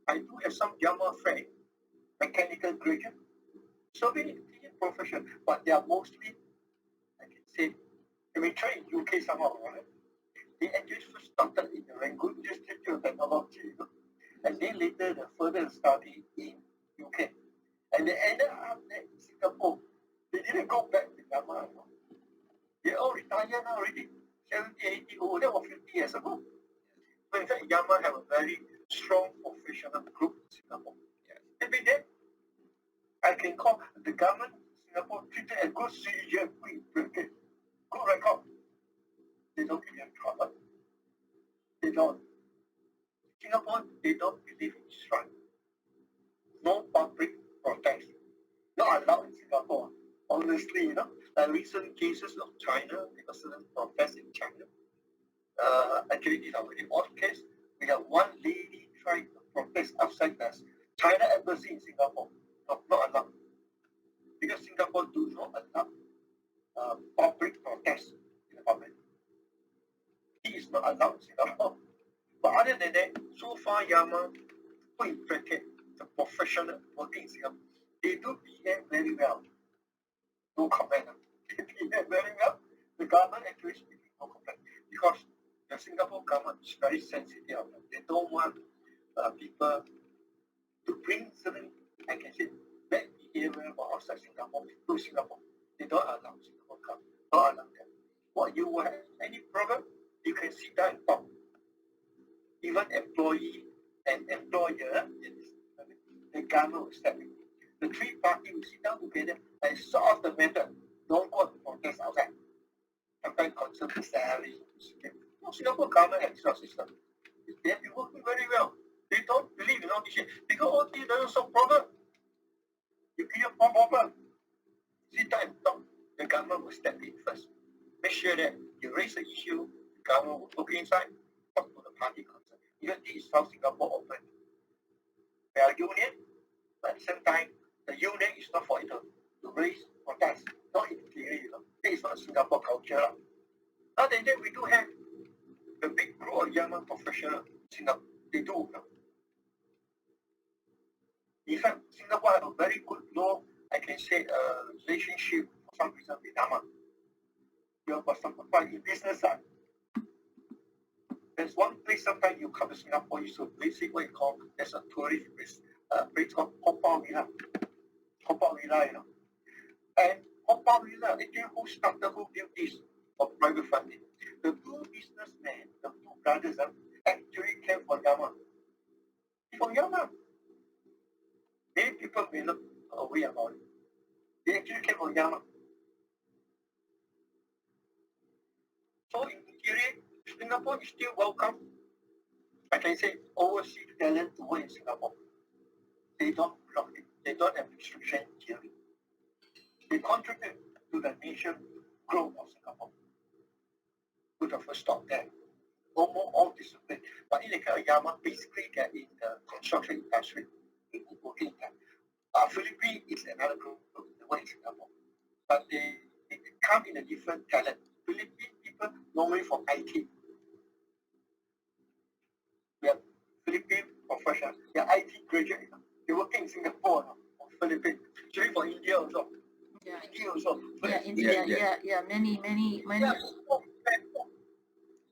I do have some Yamaha friends, mechanical graduates, so many professionals, but they are mostly, I can say, they may try in UK somehow, right? They actually first started in the Rangoon Institute of Technology, you know, and then later they further study in UK. And they ended up in Singapore, they didn't go back to Myanmar. You know. They all retired now already, 70, 80, oh, that was 50 years ago. So in fact, Myanmar have a very strong professional group in Singapore. Maybe then I can call the government in Singapore treated a good citizen, good record. They don't give them trouble. They don't. Singapore, they don't believe in strike. No public protest. Not allowed in Singapore. Honestly, you know, recent cases of China, because certain protests in China. Actually, these are very odd case. We have one lady trying to protest outside the China embassy in Singapore. Not allowed. Because Singapore do not allow public protest in the public. He is not allowed in Singapore. But other than that, so far Myanmar, the professional working in Singapore, they do behave very well. No comment. They behave very well. The government actually speaking no comment because the Singapore government is very sensitive. They don't want people to bring certain, I can say, bad behavior from outside Singapore to Singapore. They don't allow Singapore come. Don't allow them. What you will have any problem, you can sit down and talk. Even employee and employer, the government will step in. The three parties will sit down together and solve the matter. Don't go to protest outside. Sometimes concern the salary. No, Singapore government has its system. They have been working very well. They don't believe in all this shit. Because all this doesn't solve problem. You create a problem. Sit down and talk. The government will step in first. Make sure that you raise the issue. The government will look inside. Talk to the party concerned. Because this is how Singapore open. They are union, but at the same time, the union is not for it to raise protest. Not in theory, you know. That is not Singapore culture. Other than that, we do have the big group of young professionals in Singapore. They do. You know. In fact, Singapore have a very good law, I can say, relationship for some reason with Myanmar. You have some in business side. There's one place sometimes you come to Singapore, you should visit what you call, there's a tourist place called Hopa Villa. Hopa Villa, you know. And Hopa Villa, actually who built this for private funding? The two businessmen, the two brothers, actually came from Myanmar. From Myanmar. Many people may not aware about it. They actually came from Myanmar. So in theory, Singapore is still welcome. I can say overseas talent to work in Singapore. They don't block it. They don't have restriction in theory. They contribute to the nation growth of Singapore. Put the first stop there. Almost all discipline. But in the case of Myanmar, basically they're in the construction industry. Working there. Philippines is another group that work in Singapore. But they come in a different talent. Philippine people normally from IT. We have Philippine professionals. They are IT graduates. They working in Singapore or Philippines. Actually for India also. Yeah. India also. Yeah, India. Yeah. Many.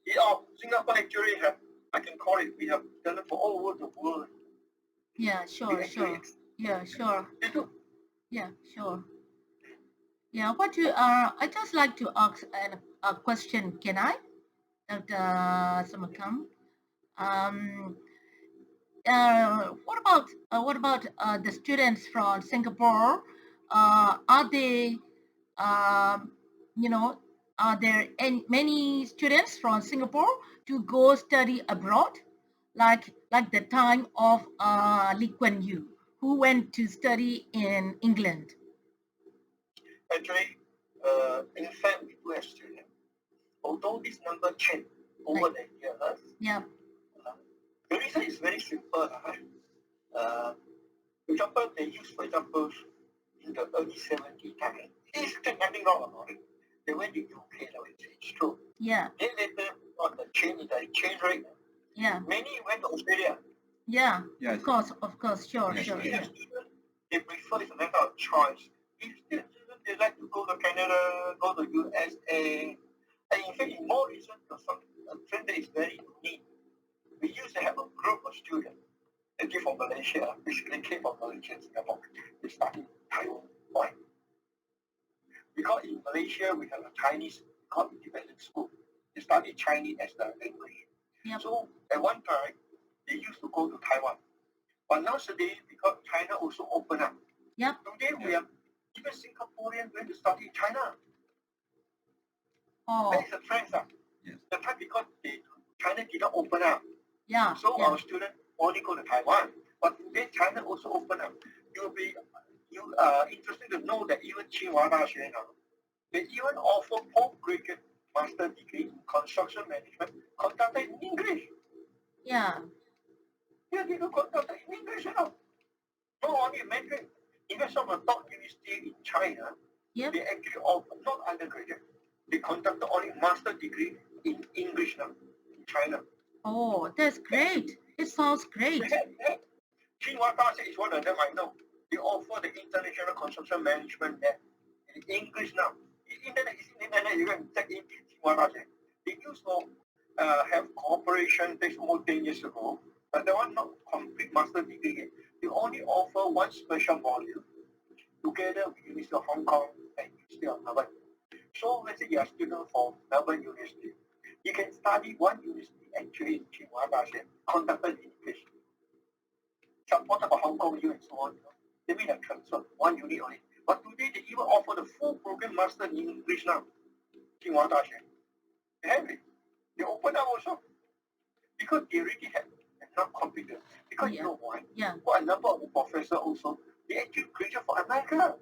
Yeah, Singapore actually have, I can call it, we have talent for all over the world. Yeah, sure. Yeah, sure. They do. Yeah, sure. Yeah, I just like to ask a question. Can I, Dr. Samakam? What about the students from Singapore? Are they, are there many students from Singapore to go study abroad, like the time of Lee Kuan Yew, who went to study in England? Actually, in fact, we do have students. Although this number changed over the years, Yeah. The reason is very simple. For example, they use, for example, in the early 70s time, there's nothing wrong about it. They went to UK, now it's true. Yeah. Then later on the change rate, Yeah. many went to Australia. Yeah. Yes. Of course, sure. Yeah. They prefer, it's a matter of choice. If they like to go to Canada, go to USA, and in fact, in more recent, a trend that is very unique. We used to have a group of students. They came from Malaysia, basically came from Malaysia and Singapore. They started Taiwan. Why? Because in Malaysia, we have a Chinese called independent school. They study Chinese as the language. Yep. So at one time, they used to go to Taiwan. But nowadays, because China also open up, Yep. today we have even Singaporeans going to study in China. Oh, That is a trend. Yes. The time because China did not open up. yeah. So Yeah. our students only go to Taiwan. But today China also open up. You interested to know that even Tsinghua Daxue now, they even offer postgraduate master degree in construction management conducted in English. Yeah. Yeah, they do conducted in English now. Not only Mandarin. Even some of the top universities in China, Yep. they actually offer not undergraduate. They conduct only master degree in English now in China. Oh, that's great. It sounds great. Tsinghua Daxue is one of them I know. They offer the international construction management there in English now. Internet is internet. You can check in Tsinghua Daxue. They used to have cooperation this more 10 years ago, but they want not complete master degree yet. They only offer one special module together with University of Hong Kong and University of Melbourne. So let's say you are a student from Melbourne University. You can study one university actually in Tsinghua Daxue, conducted in English. Supported by Hong Kong U and so on. They made a transfer, one unit only. But today they even offer the full program master in English now. Tsinghua Daxue. They have it. They open up also. Because they already have enough competence. Because you know why? Yeah. For a number of the professors also, they actually graduate for America.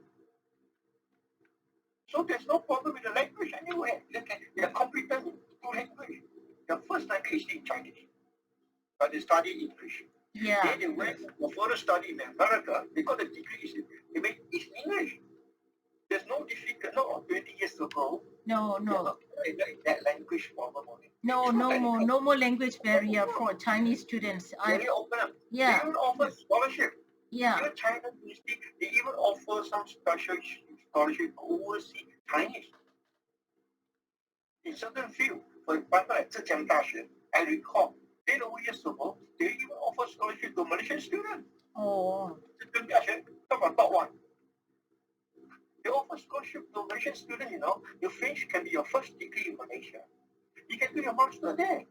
So there's no problem with the language anyway. They are competent in two languages. Their first language is in Chinese, but they study English. Yeah. Then they went for further study in America because the degree is in English. There's no difficult, no 20 years ago. No, no. That language problem only. No, no more language barrier for Chinese students. They open up. Yeah. They even offer scholarship. Yeah. Even China University, they even offer some special scholarship overseas Chinese in certain field. For example, at Zhejiang Daxue, I recall 10 years ago, they even offer scholarship to Malaysian students. Oh. Zhejiang Daxue, talk about top one. They offer scholarship to Malaysian students, you know. You finish can be your first degree in Malaysia. You can do your master there.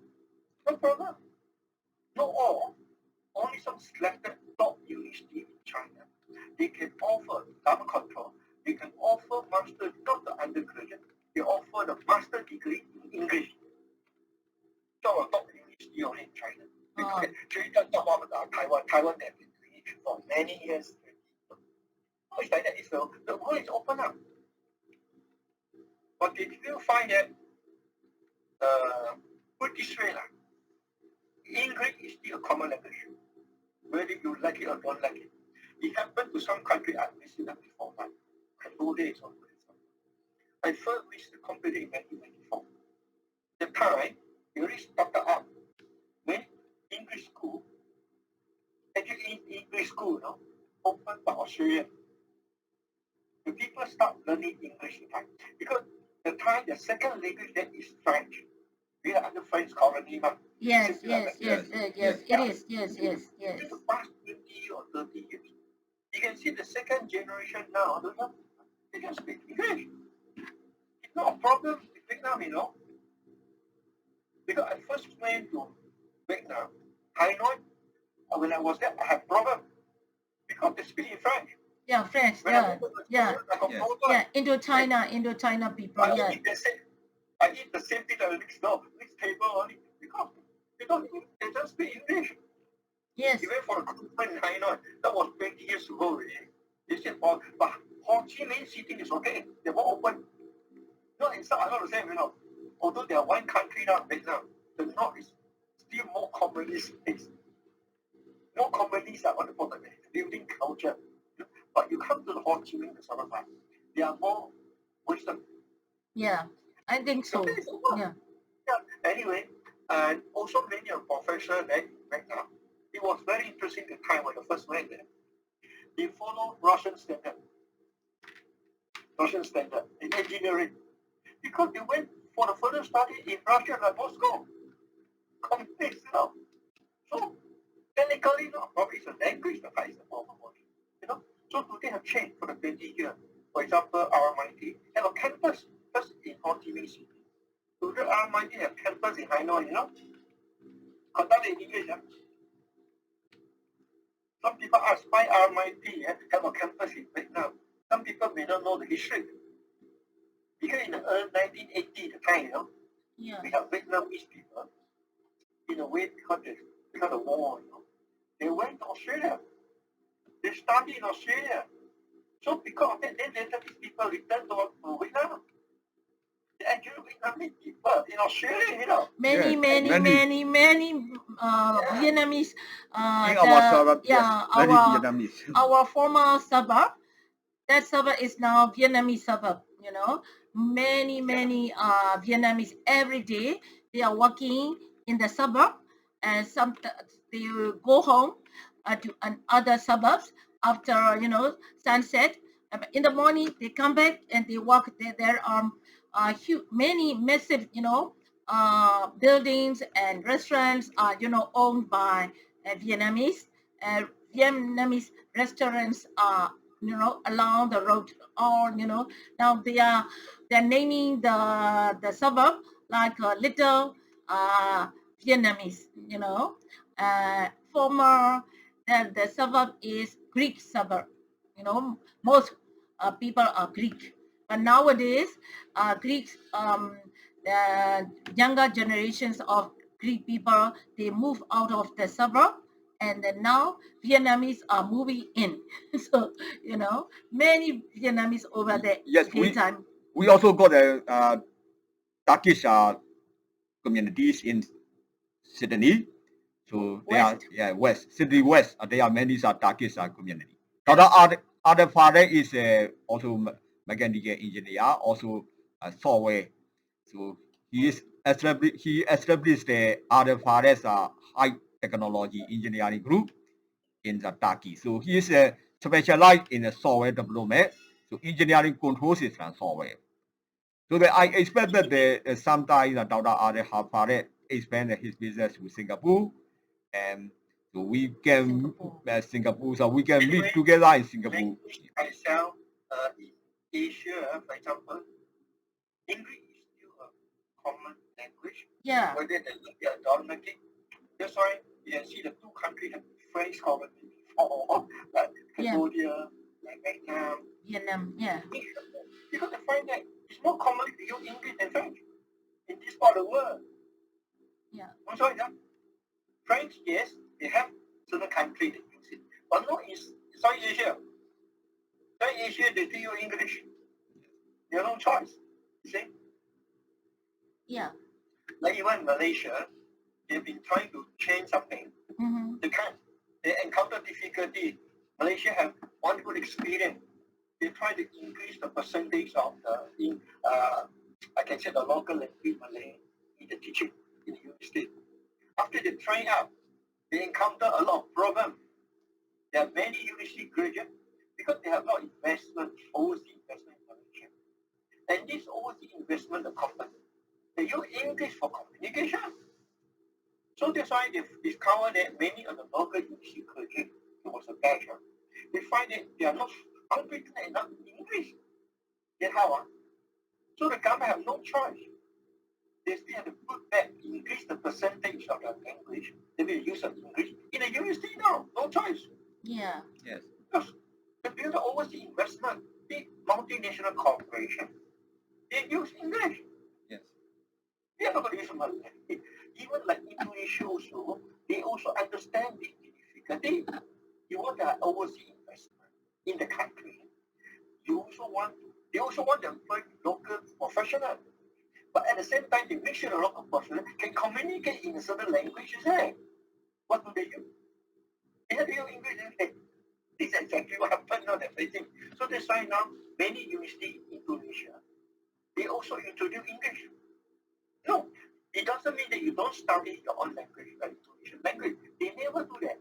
No problem. Not all. Only some selected top university in China. They can offer government control. They can offer master, not the undergraduate. They offer the master degree in English. So a top university only in China. Because actually talk about Taiwan. Taiwan they have been doing it for many years. No, it's like that. It's the world is open up. But they still find that put this way lah. English is still a common language. Whether you like it or don't like it. It happened to some country I've visited before, like Cambodia or I first visited Cambodia in 1994. The time, they already started up when English school, actually English school, you know, opened by Australia. The people start learning English in time. Because the time, the second language then is French. We are under French colony, but Yes. It is. Yes. in the past 20 or 30 years, you can see the second generation now, they can speak English. It's not a problem in Vietnam, you know. Because I first went to Vietnam, Hanoi, when I was there, I had problem because they speak in French. Yeah, French. When I went to the Yeah. school, I got Yeah. problem. Yeah. Indochina people. I Yeah. eat the same thing at the next table only because they don't speak English. Yes. Even for a recruitment in Hanoi, that was 20 years ago already. They said, but Ho Chi Minh City is okay. They're more open. No, in South, I'm not the same, you know. Although they are one country now, Vietnam, the North is still more communist based. More communists are on the bottom, building culture. But you come to the Ho Chi Minh, the southern part, they are more Western. Yeah. I think so. Yeah. Anyway, and also many of professors there in Vietnam, it was very interesting the time when I first went there. They follow Russian standard in engineering. Because they went for the further study in Russia like Moscow. Communist, you know. So technically, no, probably it's a language that is the problem. You know. So today have changed for the 20 years. For example, RMIT have a campus first in Ho Chi Minh City. So the RMIT have campus in Hanoi, you know. Conduct in English. Some people ask why RMIT have a campus in Vietnam. Some people may not know the history. Because in the early 1980, the time, you know, Yeah. we have Vietnamese people, in a way, because of war, you know, they went to Australia. They studied in Australia. So because of that, then later these people returned to Vietnam. They actually Vietnamese people in Australia, you know. Many, Yes, many, many. many, many Yeah. Vietnamese. In our suburb, yes, Yeah, many our Vietnamese. former suburb. That suburb is now Vietnamese suburb. You know, many, many Vietnamese every day they are working in the suburb, and sometimes they will go home to other suburbs after sunset. In the morning they come back and they work. There are huge, many massive buildings and restaurants are owned by Vietnamese. Vietnamese restaurants are along the road, or now they're naming the suburb like a little Vietnamese. Former the suburb is Greek suburb. Most people are Greek, but nowadays Greeks, the younger generations of Greek people, they move out of the suburb, and then now Vietnamese are moving in. So many Vietnamese over the Yes, daytime. we also got a Turkish communities in Sydney. So they are West. west, Sydney West. There are many Turkish community. Now the other father is also mechanical engineer, also software. So he established the other father's high technology engineering group in the Turkey. So he is specialized in software development, so engineering control system software. So I expect that sometime Dr. Ade Hafare expand his business to Singapore, and so we can Singapore, so we can meet together in Singapore. Language itself, in Asia, for example, English is still a common language. Yeah. Whether they are dominating. That's why you can see the two countries have French colony before, like Cambodia, like Vietnam. Yeah. Because they find that it's more common to use English than French in this part of the world. Yeah. I'm sorry, French, yes, they have certain countries that use it, but not in South Asia. South Asia, they do use English. They have no choice. You see? Yeah. Like even in Malaysia, they've been trying to change something. Mm-hmm. They can't. They encounter difficulty. Malaysia have one good experience. They try to increase the percentage of I can say the local language Malay in the teaching in the university. After they try out, they encounter a lot of problems. There are many university graduates because they have a lot of investment, overseas investment in Malaysia. And this overseas investment, the company, they use English for communication. So that's why they discovered that many of the local university graduates, it was a bachelor, they find that they are not competent enough in English. Then how? So the government have no choice. They still have to put back, increase the percentage of the language. They will use of English in the university now. No choice. Yeah. Yes. Because they build the overseas investment, big multinational corporation. They use English. Yes. They are not going to use Malay. Even like Indonesia also, they also understand the difficulty. You want the overseas investment in the country. They also want to employ local professionals. But at the same time, they make sure the local professionals can communicate in a certain language. What do they do? They have to use English. This is exactly what happened now they're facing. So that's why now many universities in Indonesia, they also introduce English. No, it doesn't mean that you don't study your own language, like Indonesian language. They never do that.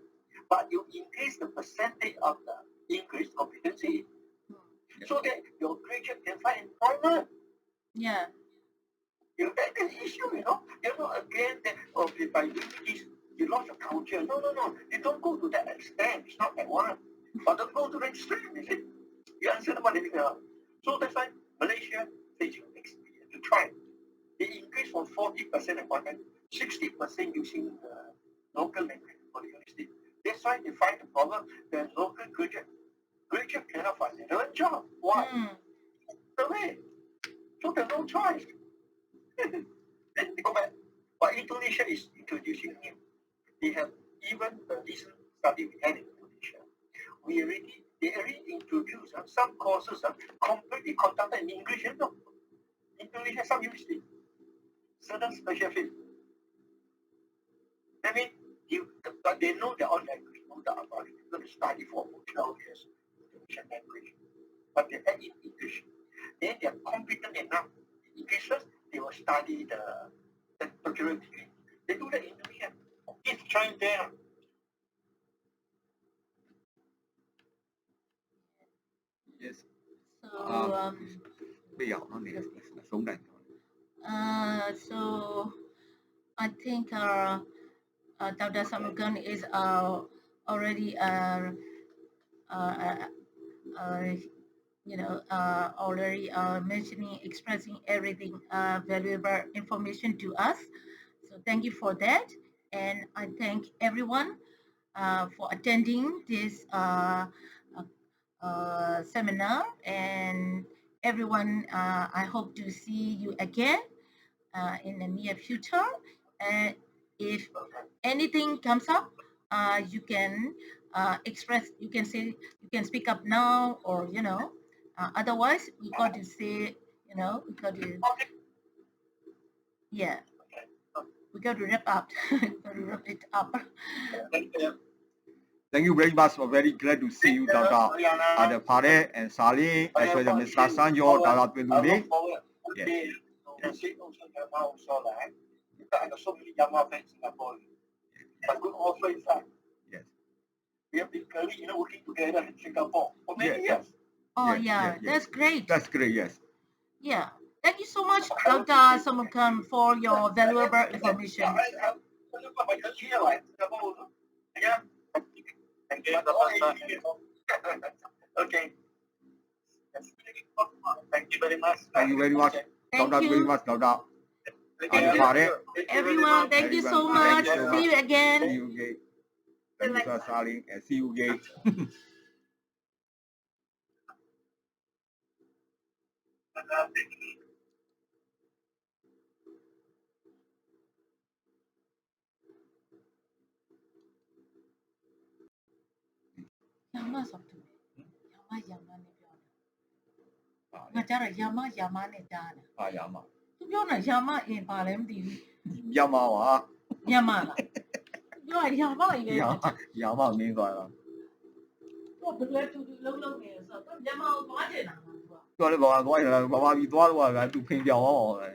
But you increase the percentage of the English competency so that your graduate can find employment. Yeah. That's the issue, You're not against that, okay, by doing this, you lost your culture. No. You don't go to that extent. It's not that one. But don't go to that extreme, you see. You understand what I mean? So that's why Malaysia 40% appointment, 60% using local language for the university. That's why they find the problem that local graduate cannot find another job. Why? The way. So there's no choice. Then they go back. But Indonesia is introducing new. They have even a recent study we had in Indonesia. They already introduced some courses completely conducted in English. Indonesia, some university, certain special field. I mean, but they know their own language, know the about it. They're going to study for 12 years Indonesian language. But they add in English. Then they are competent enough in English first, they will study the doctoral degree. They do that in Indonesia. It's trying there. Yes. So, Bây giờ nó nè, xuống đây. so I think Dr. Sam Man Keong is already already mentioning, expressing everything valuable information to us. So thank you for that, and I thank everyone for attending this seminar, and everyone. I hope to see you again in the near future. And if anything comes up, you can express. You can say. You can speak up now, or otherwise we got to say. We got to. Yeah. We got to wrap up. Got to wrap it up. Thank you very much. We're very glad to see you, Dr. Adapare and Saling, as well as Mr. Sanjo, Dr. Pinuli. Yes. I got so many Yamaha fans in Singapore. But good old friends. Yes. We have been working together in Singapore for many years. Oh, Yes. That's great. That's great, yes. Yeah. Thank you so much, Dr. Sam Man Keong, for your valuable information. I my career like Singapore. Yeah. Thank you. Okay. Thank you very much. Thank you very much. Thank Dr. you. very much, Dr. Thank you. Adapare. Everyone, thank you so Everyone, much. thank you so See you much. again. See you again. Thank you, Mr. Saling, and see you again. Yama sabtu. Yama neပြောတာငါကြတော့ Yama နဲ့ကြားတာ Ah, Yama. သူပြောတာ Yama အင်ပါလဲမသိဘူး Yama ပါ Yama လားသူပြောရ Yama ကြီးပဲ Yama မင်းသွားတာ တော့ဘယ်လိုတူလုံးနေဆိုတော့ Yama ကိုသွားချင်တာလားသူက သူကလည်းဘာသွားရလဲဘာမှပြီးသွားတော့ကသူဖင်ပြောင်းအောင်ပဲ